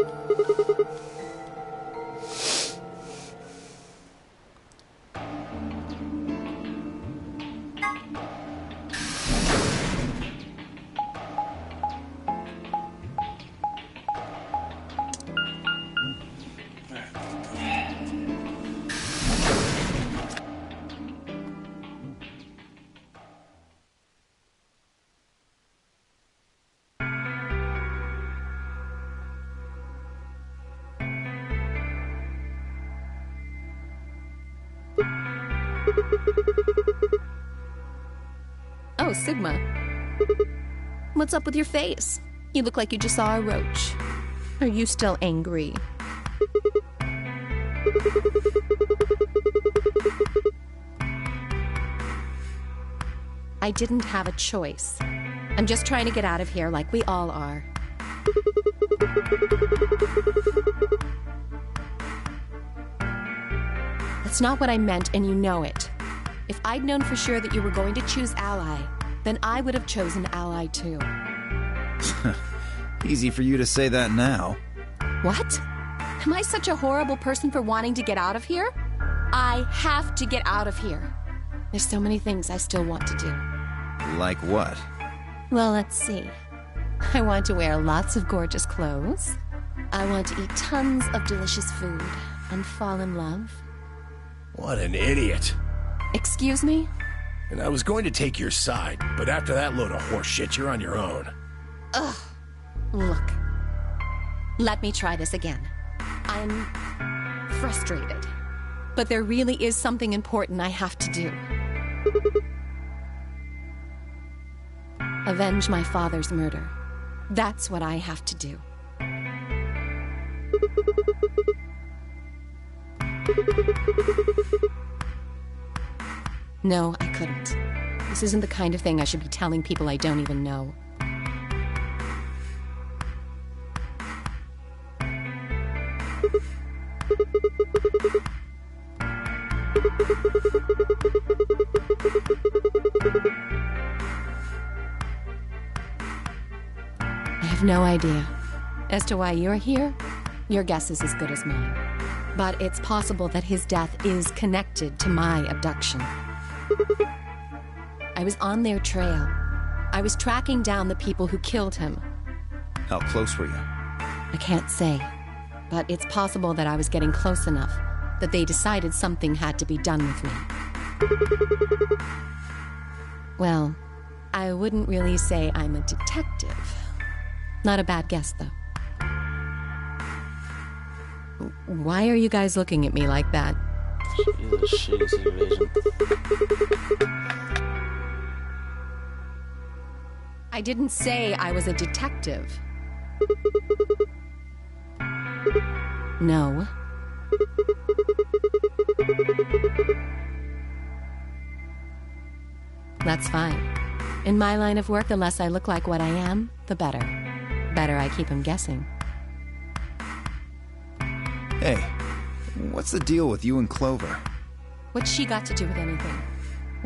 Oh, Sigma. What's up with your face? You look like you just saw a roach. Are you still angry? I didn't have a choice. I'm just trying to get out of here like we all are. That's not what I meant, and you know it. If I'd known for sure that you were going to choose Ally, then I would have chosen Ally too. Easy for you to say that now. What? Am I such a horrible person for wanting to get out of here? I have to get out of here. There's so many things I still want to do. Like what? Well, let's see. I want to wear lots of gorgeous clothes. I want to eat tons of delicious food and fall in love. What an idiot. Excuse me? And I was going to take your side, but after that load of horse shit, you're on your own. Ugh. Look. Let me try this again. I'm frustrated. But there really is something important I have to do. Avenge my father's murder. That's what I have to do. No, I couldn't. This isn't the kind of thing I should be telling people I don't even know. I have no idea. As to why you're here, your guess is as good as mine. But it's possible that his death is connected to my abduction. I was on their trail. I was tracking down the people who killed him. How close were you? I can't say, but it's possible that I was getting close enough that they decided something had to be done with me. Well, I wouldn't really say I'm a detective. Not a bad guess, though. Why are you guys looking at me like that? She's a supervision. I didn't say I was a detective. No. That's fine. In my line of work, the less I look like what I am, the better. Better I keep him guessing. Hey, what's the deal with you and Clover? What's she got to do with anything?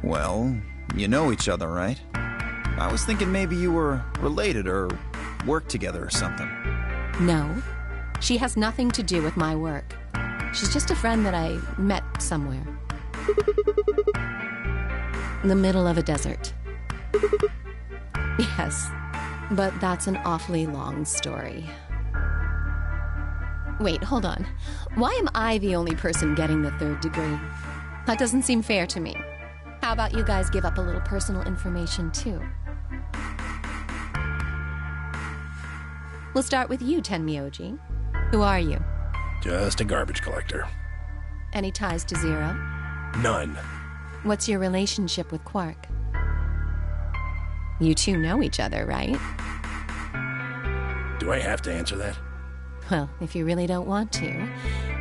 Well, you know each other, right? I was thinking maybe you were related or worked together or something. No. She has nothing to do with my work. She's just a friend that I met somewhere. In the middle of a desert. Yes, but that's an awfully long story. Wait, hold on. Why am I the only person getting the 3rd degree? That doesn't seem fair to me. How about you guys give up a little personal information, too? We'll start with you, Tenmyoji. Who are you? Just a garbage collector. Any ties to Zero? None. What's your relationship with Quark? You two know each other, right? Do I have to answer that? Well, if you really don't want to,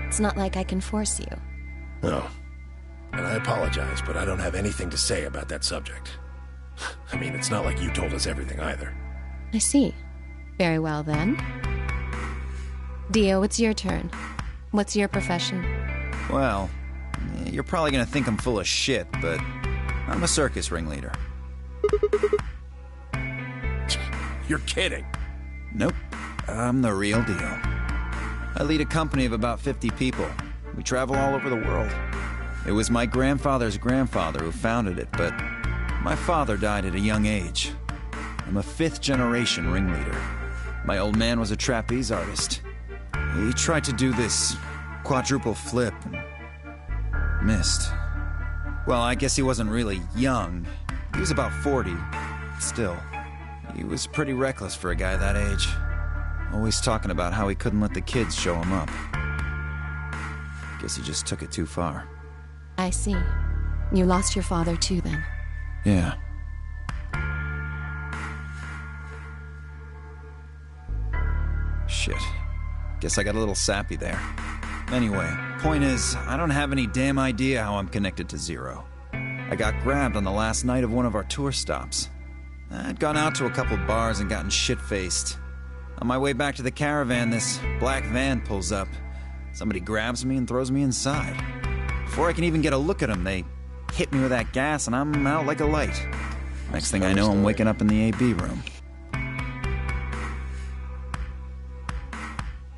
it's not like I can force you. No. And I apologize, but I don't have anything to say about that subject. I mean, it's not like you told us everything either. I see. Very well, then. Dio, it's your turn. What's your profession? Well, you're probably gonna think I'm full of shit, but I'm a circus ringleader. You're kidding. Nope. I'm the real deal. I lead a company of about 50 people. We travel all over the world. It was my grandfather's grandfather who founded it, but my father died at a young age. I'm a 5th-generation ringleader. My old man was a trapeze artist. He tried to do this quadruple flip and missed. Well, I guess he wasn't really young. He was about 40. Still, he was pretty reckless for a guy that age. Always talking about how he couldn't let the kids show him up. Guess he just took it too far. I see. You lost your father too, then. Yeah. Shit. Guess I got a little sappy there. Anyway, point is, I don't have any damn idea how I'm connected to Zero. I got grabbed on the last night of one of our tour stops. I'd gone out to a couple bars and gotten shit-faced. On my way back to the caravan, this black van pulls up. Somebody grabs me and throws me inside. Before I can even get a look at them, they hit me with that gas and I'm out like a light. Next thing I know, I'm waking up in the AB room.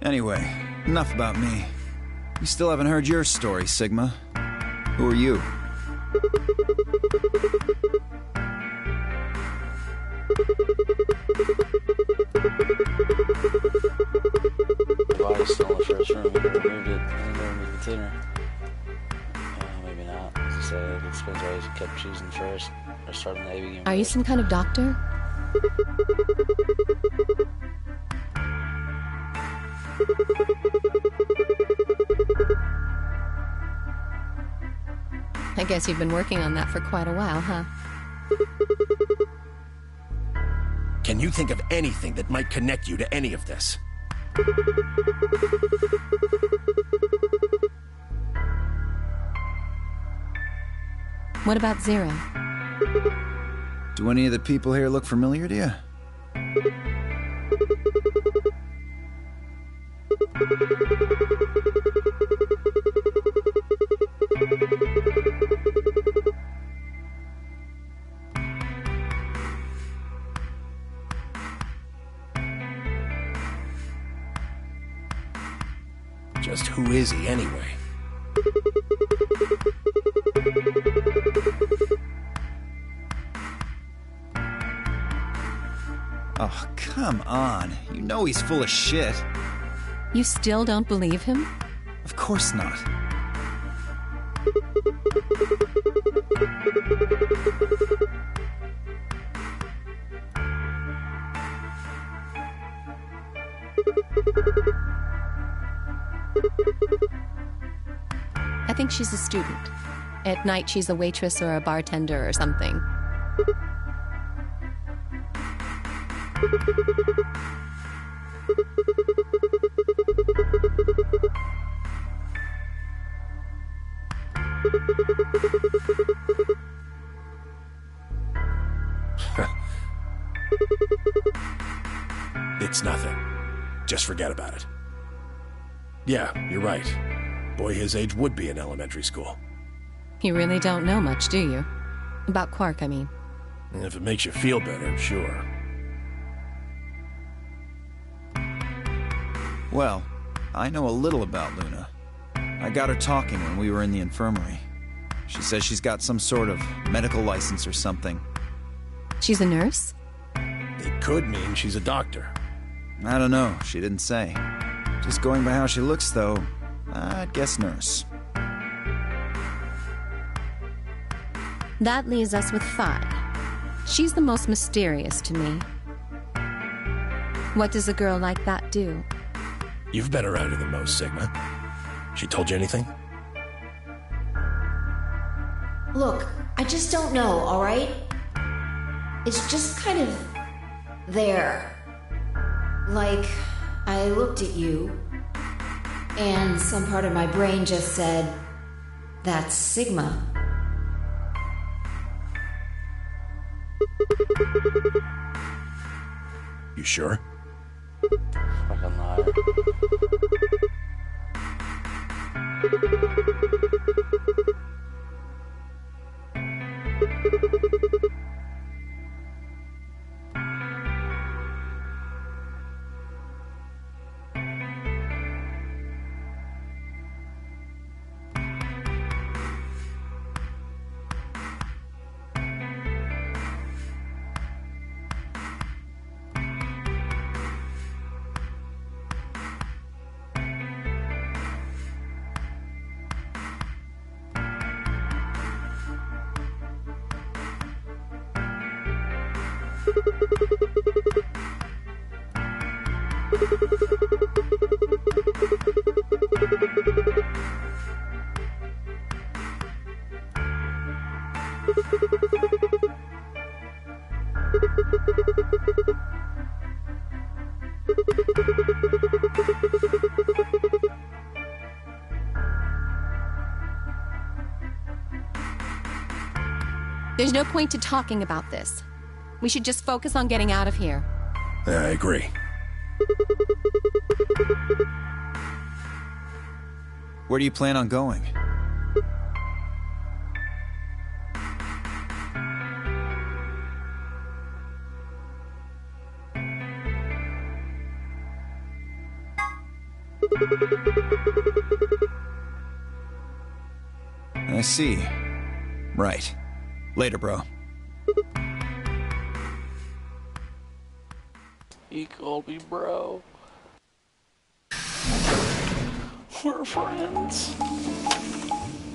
Anyway, enough about me. You still haven't heard your story, Sigma. Who are you? The body's still in the first room. We removed it in the container. Maybe not. As I said, it depends why you kept choosing first or starting the AV game. Are you some kind of doctor? I guess you've been working on that for quite a while, huh? Can you think of anything that might connect you to any of this? What about Zero? Do any of the people here look familiar to you? Just who is he anyway? Oh, come on. You know he's full of shit. You still don't believe him? Of course not. I think she's a student. At night, she's a waitress or a bartender or something. It's nothing. Just forget about it. Yeah, you're right. Boy his age would be in elementary school. You really don't know much, do you? About Quark, I mean. If it makes you feel better, sure. Well, I know a little about Luna. I got her talking when we were in the infirmary. She says she's got some sort of medical license or something. She's a nurse? It could mean she's a doctor. I don't know. She didn't say. Just going by how she looks, though, I'd guess nurse. That leaves us with 5. She's the most mysterious to me. What does a girl like that do? You've been around her the most, Sigma. She told you anything? Look, I just don't know, alright? It's just kind of there. Like, I looked at you, and some part of my brain just said, that's Sigma. You sure? Fucking liar. There's no point to talking about this. We should just focus on getting out of here. I agree. Where do you plan on going? I see. Right. Later, bro. He called me bro. We're friends.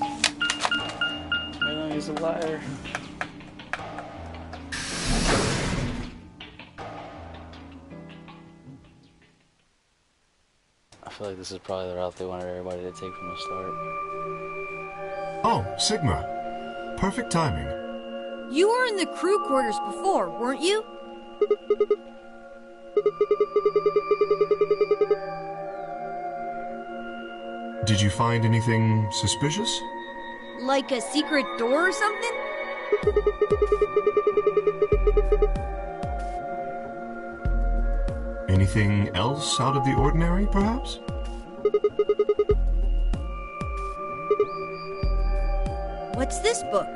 I know he's a liar. I feel like this is probably the route they wanted everybody to take from the start. Oh, Sigma. Perfect timing. You were in the crew quarters before, weren't you? Did you find anything suspicious? Like a secret door or something? Anything else out of the ordinary, perhaps? What's this book?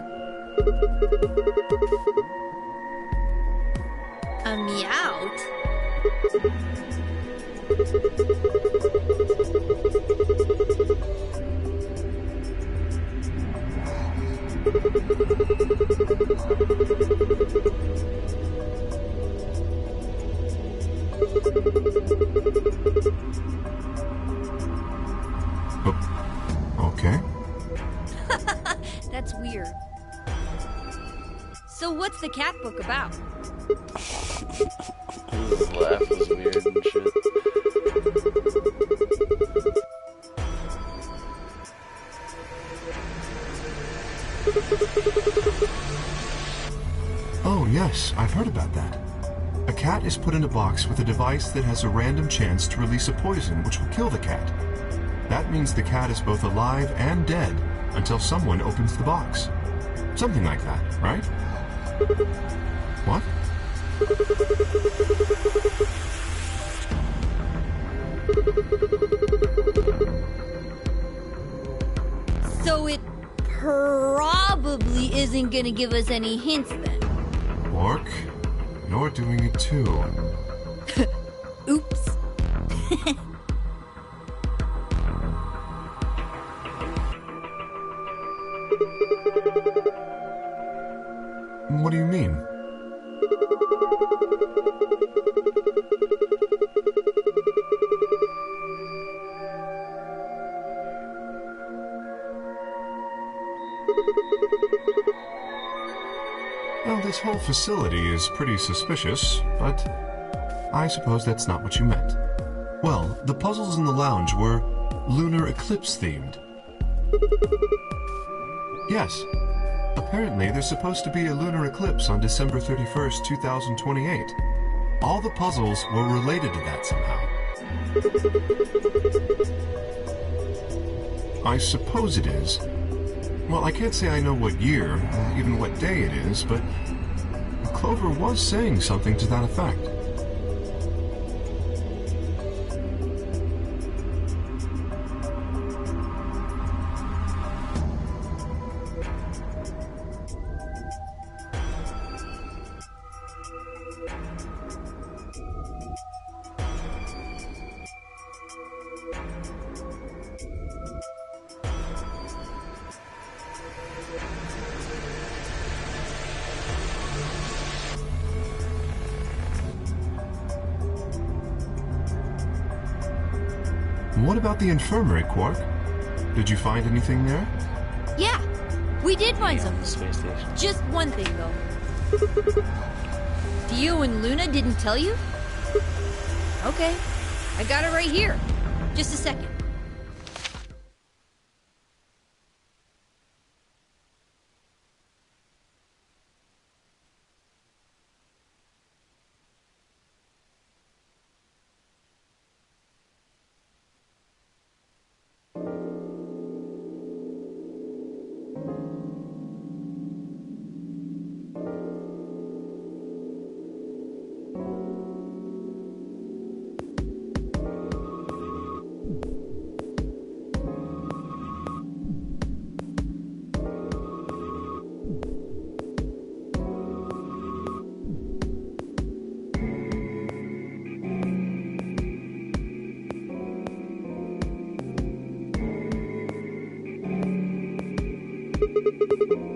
A Meowth? Okay. That's weird. So what's the cat book about? His laugh was weird and shit. Oh, yes, I've heard about that. A cat is put in a box with a device that has a random chance to release a poison which will kill the cat. That means the cat is both alive and dead until someone opens the box. Something like that, right? What? So it probably isn't gonna give us any hints then. Orc, you're doing it too. Oops. What do you mean? Well, this whole facility is pretty suspicious, but I suppose that's not what you meant. Well, the puzzles in the lounge were lunar eclipse themed. Yes. Apparently, there's supposed to be a lunar eclipse on December 31st, 2028. All the puzzles were related to that somehow. I suppose it is. Well, I can't say I know what year, or even what day it is, but Clover was saying something to that effect. What about the infirmary, Quark? Did you find anything there? Yeah, we did find something. Space station. Just one thing, though. Dio and Luna didn't tell you? Okay, I got it right here. Just a second.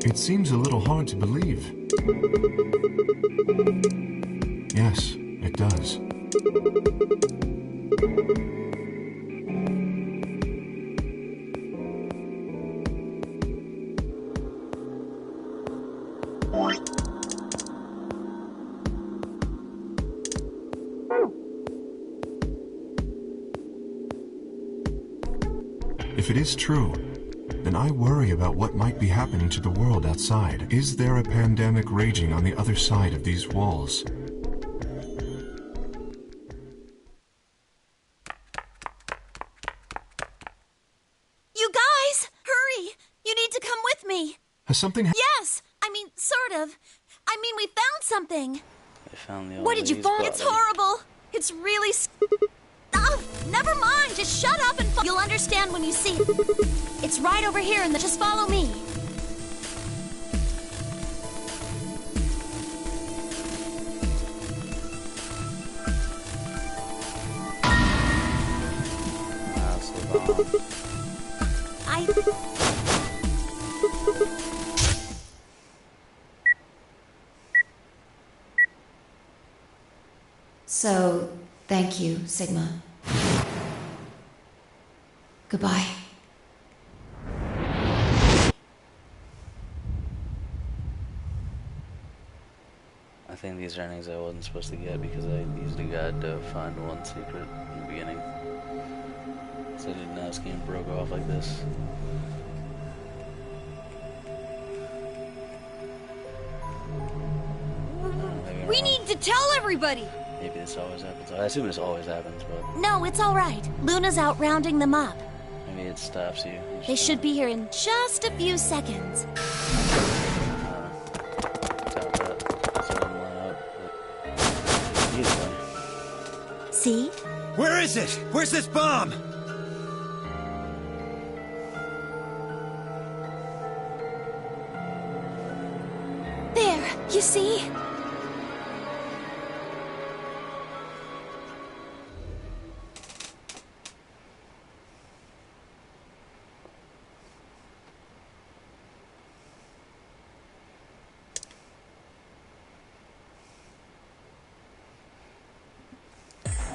It seems a little hard to believe. Yes, it does. If it is true, then I worry about what might be happening to the world outside. Is there a pandemic raging on the other side of these walls? You guys, hurry! You need to come with me. Has something Yes! I mean, sort of. I mean, we found something. They found the old What did you lady's find? body. It's horrible. It's really... Oh, never mind. Just shut up and... You'll understand when you see it. It's right over here and just follow me. That's the bomb. So, thank you, Sigma. Goodbye. I think these are endings I wasn't supposed to get because I used a guide to find one secret in the beginning. So I didn't know this game broke off like this. We need to tell everybody! Maybe this always happens. I assume this always happens, but No, it's all right. Luna's out rounding them up. maybe it stops you. They should be here in just a few seconds. See? Where is it? Where's this bomb? There, you see?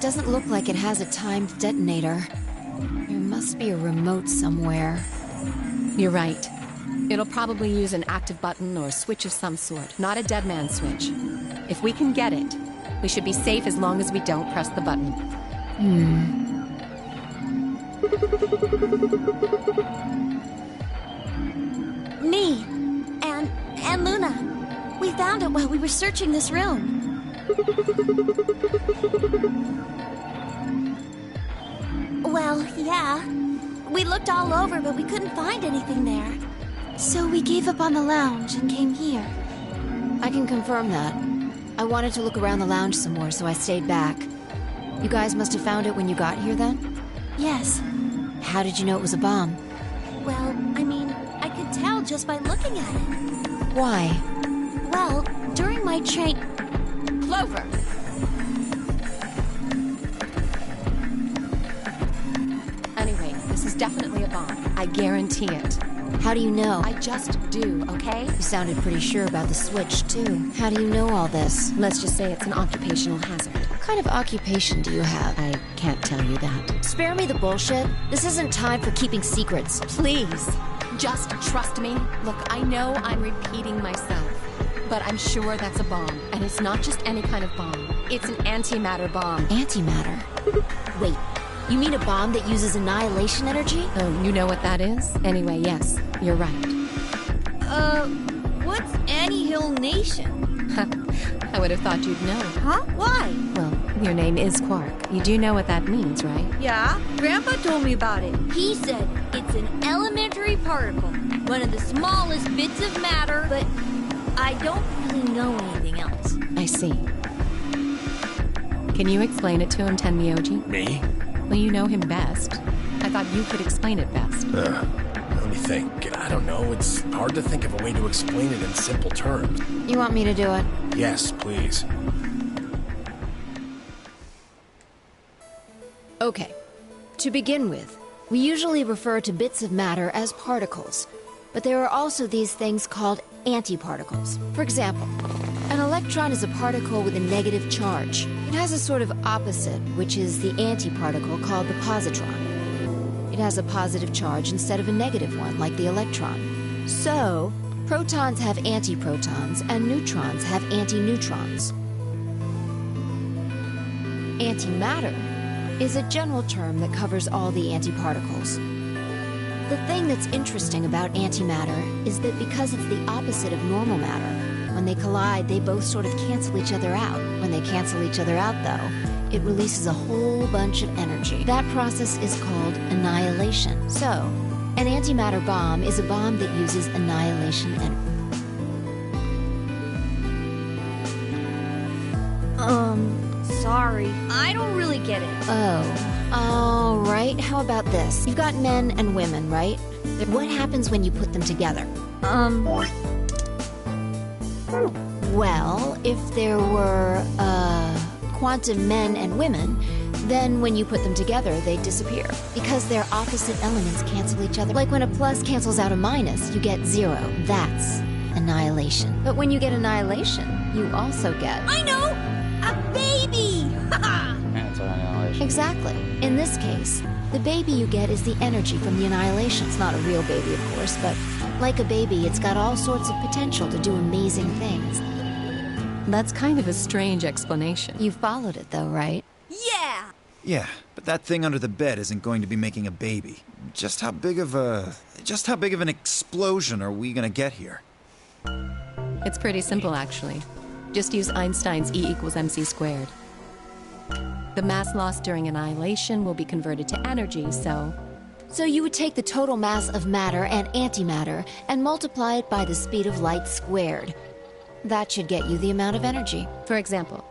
Doesn't look like it has a timed detonator. There must be a remote somewhere. You're right. It'll probably use an active button or switch of some sort, not a dead man switch. If we can get it, we should be safe as long as we don't press the button. Me and Luna. We found it while we were searching this room. Well, yeah. We looked all over, but we couldn't find anything there. So we gave up on the lounge and came here. I can confirm that. I wanted to look around the lounge some more, so I stayed back. You guys must have found it when you got here, then? Yes. How did you know it was a bomb? Well, I mean, I could tell just by looking at it. Why? Well, during my train... Clover! Anyway, this is definitely a bomb. I guarantee it. How do you know? I just do, okay? You sounded pretty sure about the switch, too. How do you know all this? Let's just say it's an occupational hazard. What kind of occupation do you have? I can't tell you that. Spare me the bullshit. This isn't time for keeping secrets. Please, just trust me. Look, I know I'm repeating myself, but I'm sure that's a bomb. And it's not just any kind of bomb. It's an antimatter bomb. Antimatter? Wait, you mean a bomb that uses annihilation energy? Oh, you know what that is? Anyway, yes, you're right. What's Annihilation? I would have thought you'd know. Huh? Why? Well, your name is Quark. You do know what that means, right? Yeah, Grandpa told me about it. He said it's an elementary particle, one of the smallest bits of matter, but I don't really know anything else. I see. Can you explain it to him, Tenmyoji? Me? Well, you know him best. I thought you could explain it best. Let me think. I don't know. It's hard to think of a way to explain it in simple terms. You want me to do it? Yes, please. Okay. To begin with, we usually refer to bits of matter as particles, but there are also these things called antiparticles. For example, an electron is a particle with a negative charge. It has a sort of opposite, which is the antiparticle called the positron. It has a positive charge instead of a negative one, like the electron. So, protons have antiprotons, and neutrons have antineutrons. Antimatter is a general term that covers all the antiparticles. The thing that's interesting about antimatter is that because it's the opposite of normal matter, when they collide, they both sort of cancel each other out. When they cancel each other out, though, it releases a whole bunch of energy. That process is called annihilation. So, an antimatter bomb is a bomb that uses annihilation energy. Sorry. I don't really get it. Oh, all right. How about this? You've got men and women, right? What happens when you put them together? Well, if there were, quantum men and women, then when you put them together, they disappear. Because their opposite elements cancel each other. Like when a plus cancels out a minus, you get 0. That's annihilation. But when you get annihilation, you also get... I know! A baby! That's annihilation. Exactly. In this case, the baby you get is the energy from the annihilation. It's not a real baby, of course, but like a baby, it's got all sorts of potential to do amazing things. That's kind of a strange explanation. You followed it, though, right? Yeah! Yeah, but that thing under the bed isn't going to be making a baby. Just how big of an explosion are we gonna get here? It's pretty simple, actually. Just use Einstein's E equals mc squared. The mass lost during annihilation will be converted to energy, so... So you would take the total mass of matter and antimatter and multiply it by the speed of light squared. That should get you the amount of energy. For example,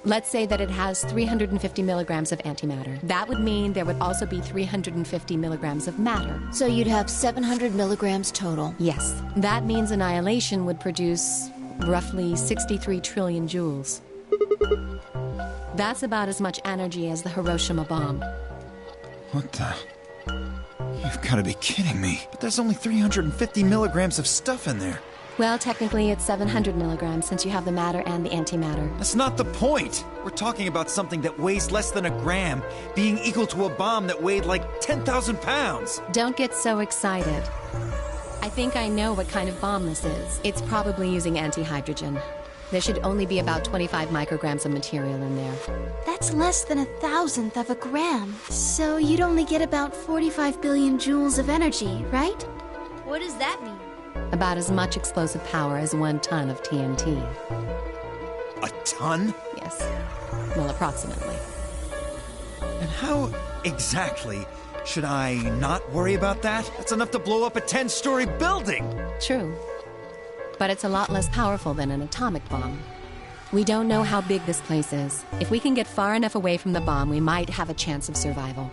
let's say that it has 350 milligrams of antimatter. That would mean there would also be 350 milligrams of matter. So you'd have 700 milligrams total. Yes. That means annihilation would produce roughly 63 trillion joules. That's about as much energy as the Hiroshima bomb. What the... You've got to be kidding me. But there's only 350 milligrams of stuff in there. Well, technically it's 700 milligrams since you have the matter and the antimatter. That's not the point! We're talking about something that weighs less than a gram, being equal to a bomb that weighed like 10,000 pounds! Don't get so excited. I think I know what kind of bomb this is. It's probably using antihydrogen. There should only be about 25 micrograms of material in there. That's less than 1,000th of a gram. So you'd only get about 45 billion joules of energy, right? What does that mean? About as much explosive power as 1 ton of TNT. A ton? Yes. Well, approximately. And how exactly should I not worry about that? That's enough to blow up a 10-story building! True. But it's a lot less powerful than an atomic bomb. We don't know how big this place is. If we can get far enough away from the bomb, we might have a chance of survival.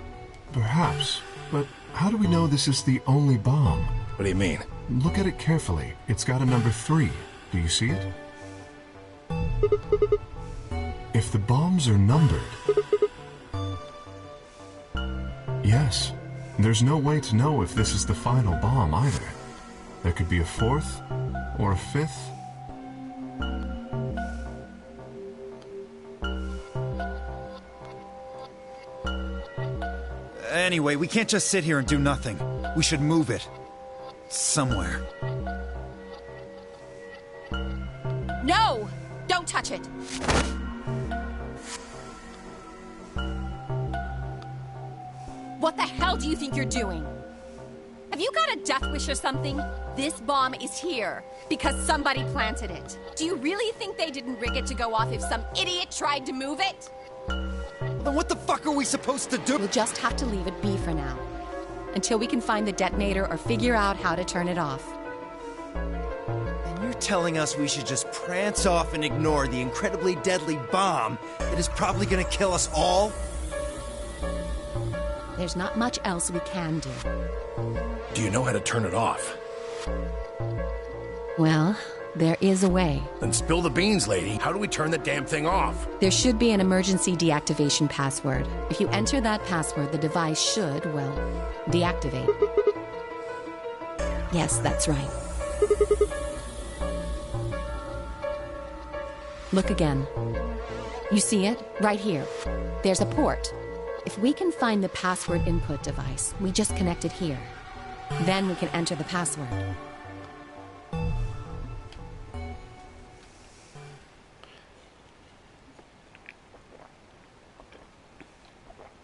Perhaps. But how do we know this is the only bomb? What do you mean? Look at it carefully. It's got a number 3. Do you see it? If the bombs are numbered... Yes. There's no way to know if this is the final bomb either. There could be a 4th or a 5th. Anyway, we can't just sit here and do nothing. We should move it. Somewhere. No! Don't touch it! What the hell do you think you're doing? Have you got a death wish or something? This bomb is here because somebody planted it. Do you really think they didn't rig it to go off if some idiot tried to move it? Then what the fuck are we supposed to do? We'll just have to leave it be for now. Until we can find the detonator or figure out how to turn it off. And you're telling us we should just prance off and ignore the incredibly deadly bomb that is probably gonna kill us all? There's not much else we can do. Do you know how to turn it off? Well, there is a way. Then spill the beans, lady. How do we turn the damn thing off? There should be an emergency deactivation password. If you enter that password, the device should, well, deactivate. Yes, that's right. Look again. You see it? Right here. There's a port. If we can find the password input device, we just connect it here. Then we can enter the password.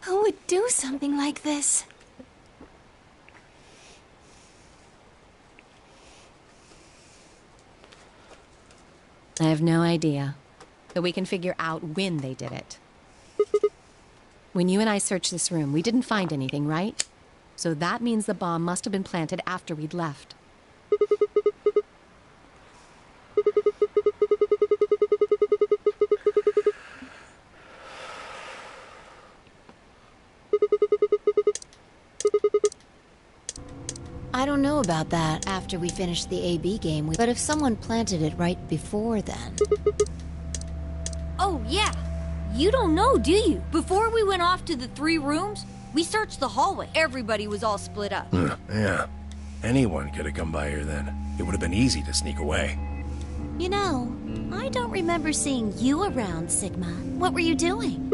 Who would do something like this? I have no idea, but we can figure out when they did it. When you and I searched this room, we didn't find anything, right? So that means the bomb must have been planted after we'd left. I don't know about that after we finished the AB game, but if someone planted it right before then... Oh, yeah. You don't know, do you? Before we went off to the 3 rooms, we searched the hallway. Everybody was all split up. Yeah. Anyone could have come by here then. It would have been easy to sneak away. You know, I don't remember seeing you around, Sigma. What were you doing?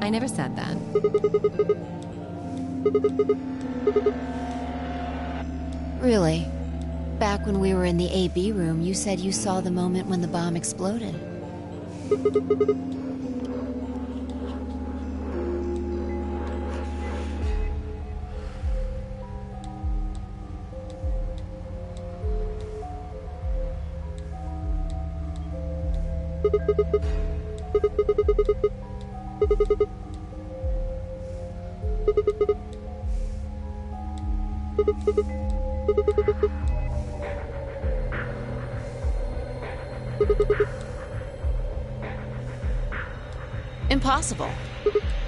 I never said that. Really? Back when we were in the AB room, you said you saw the moment when the bomb exploded. Impossible.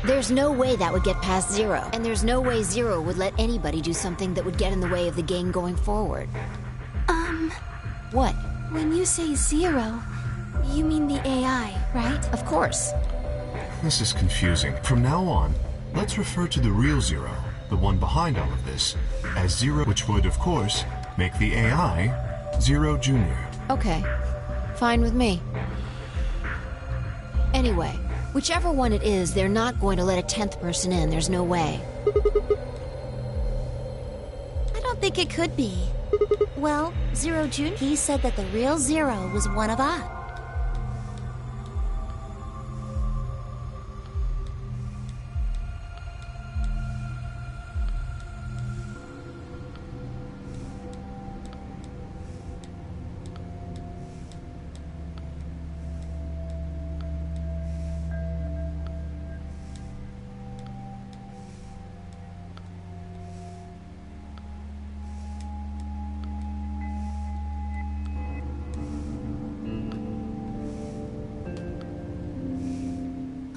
There's no way that would get past Zero, and there's no way Zero would let anybody do something that would get in the way of the game going forward. What? When you say Zero, you mean the AI, right? Of course. This is confusing. From now on, let's refer to the real Zero, the one behind all of this, as Zero, which would, of course, make the AI Zero Jr. Okay. Fine with me. Anyway, whichever one it is, they're not going to let a 10th person in. There's no way. I don't think it could be. Well, Zero June, he said that the real Zero was one of us.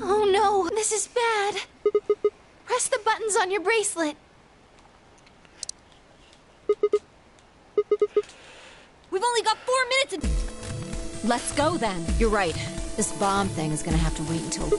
Oh no, this is bad. Press the buttons on your bracelet. We've only got 4 minutes and... Let's go then. You're right. This bomb thing is gonna have to wait until...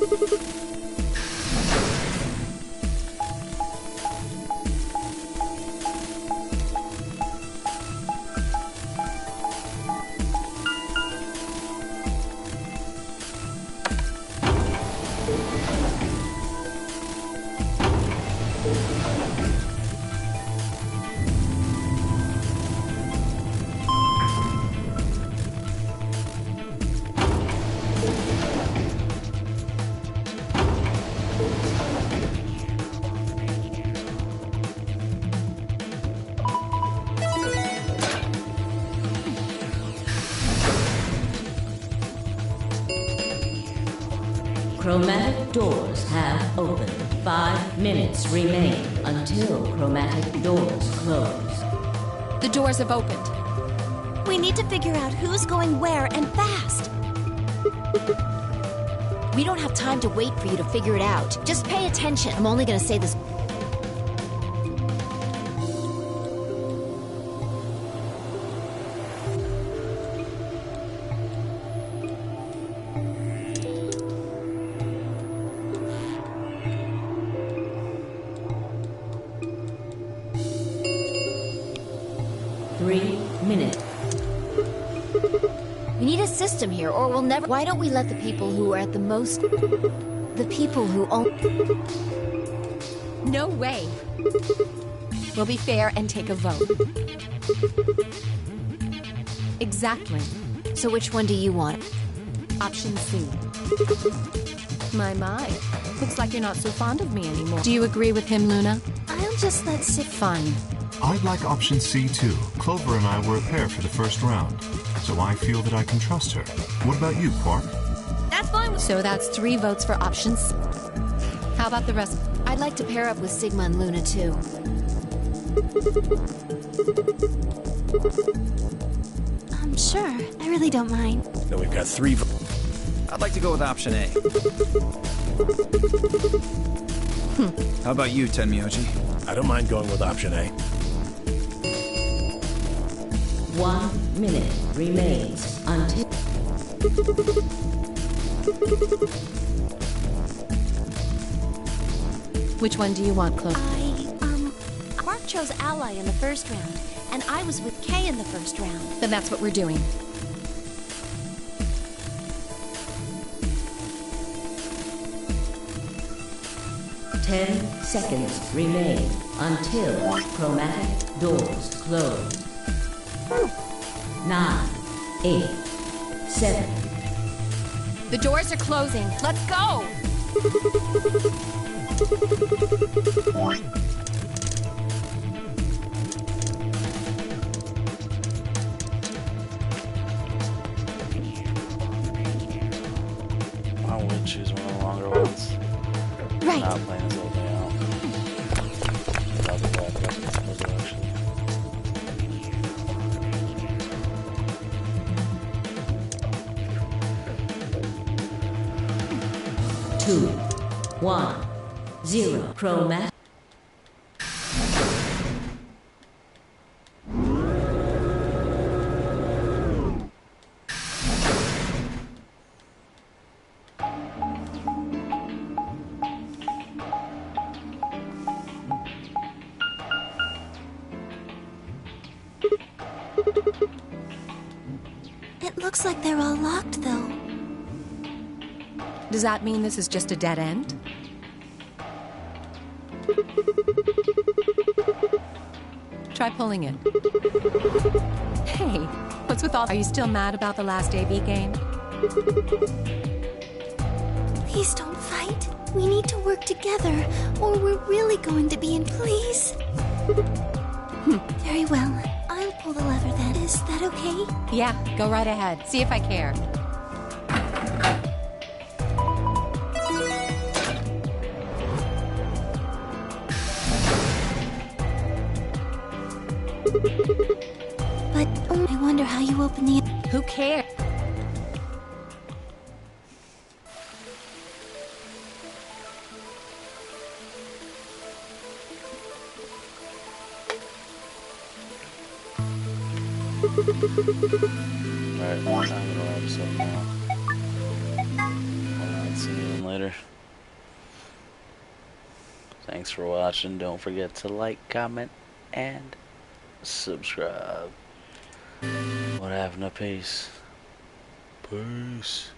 Chromatic doors have opened. 5 minutes remain until chromatic doors close. The doors have opened. We need to figure out who's going where and fast. We don't have time to wait for you to figure it out. Just pay attention. I'm only gonna say this... We need a system here, or we'll never... Why don't we let the people who are at the most... The people who own... No way. We'll be fair and take a vote. Exactly. So which one do you want? Option C. My. Looks like you're not so fond of me anymore. Do you agree with him, Luna? I'll just let sit. Fine. I'd like option C too. Clover and I were a pair for the first round, so I feel that I can trust her. What about you, Quark? That's fine with... So that's 3 votes for option C. How about the rest? I'd like to pair up with Sigma and Luna too. Sure. I really don't mind. Then we've got 3 I'd like to go with option A. How about you, Tenmyoji? I don't mind going with option A. 1 minute remains until... Which one do you want, Chloe? Quark chose Ally in the first round, and I was with Kay in the first round. Then that's what we're doing. Ten seconds remain until chromatic doors close. 9, 8, 7. The doors are closing. Let's go! I would choose one of the longer ones. Right. Not playing this whole day out. Probably what I forgot to suppose it actually. Two, 1, 0. Chromatic. It looks like they're all locked, though. Does that mean this is just a dead end? Try pulling it. Hey, what's with all... Are you still mad about the last AB game? Please don't fight. We need to work together, or we're really going to be in... Please? Very well. I'll pull the lever then. Is that okay? Yeah, go right ahead. See if I care. But I wonder how you open the... Who cares? Alright, I'm gonna wrap this up now. Alright, see you later. Thanks for watching. Don't forget to like, comment, and subscribe. What happened to peace? Peace.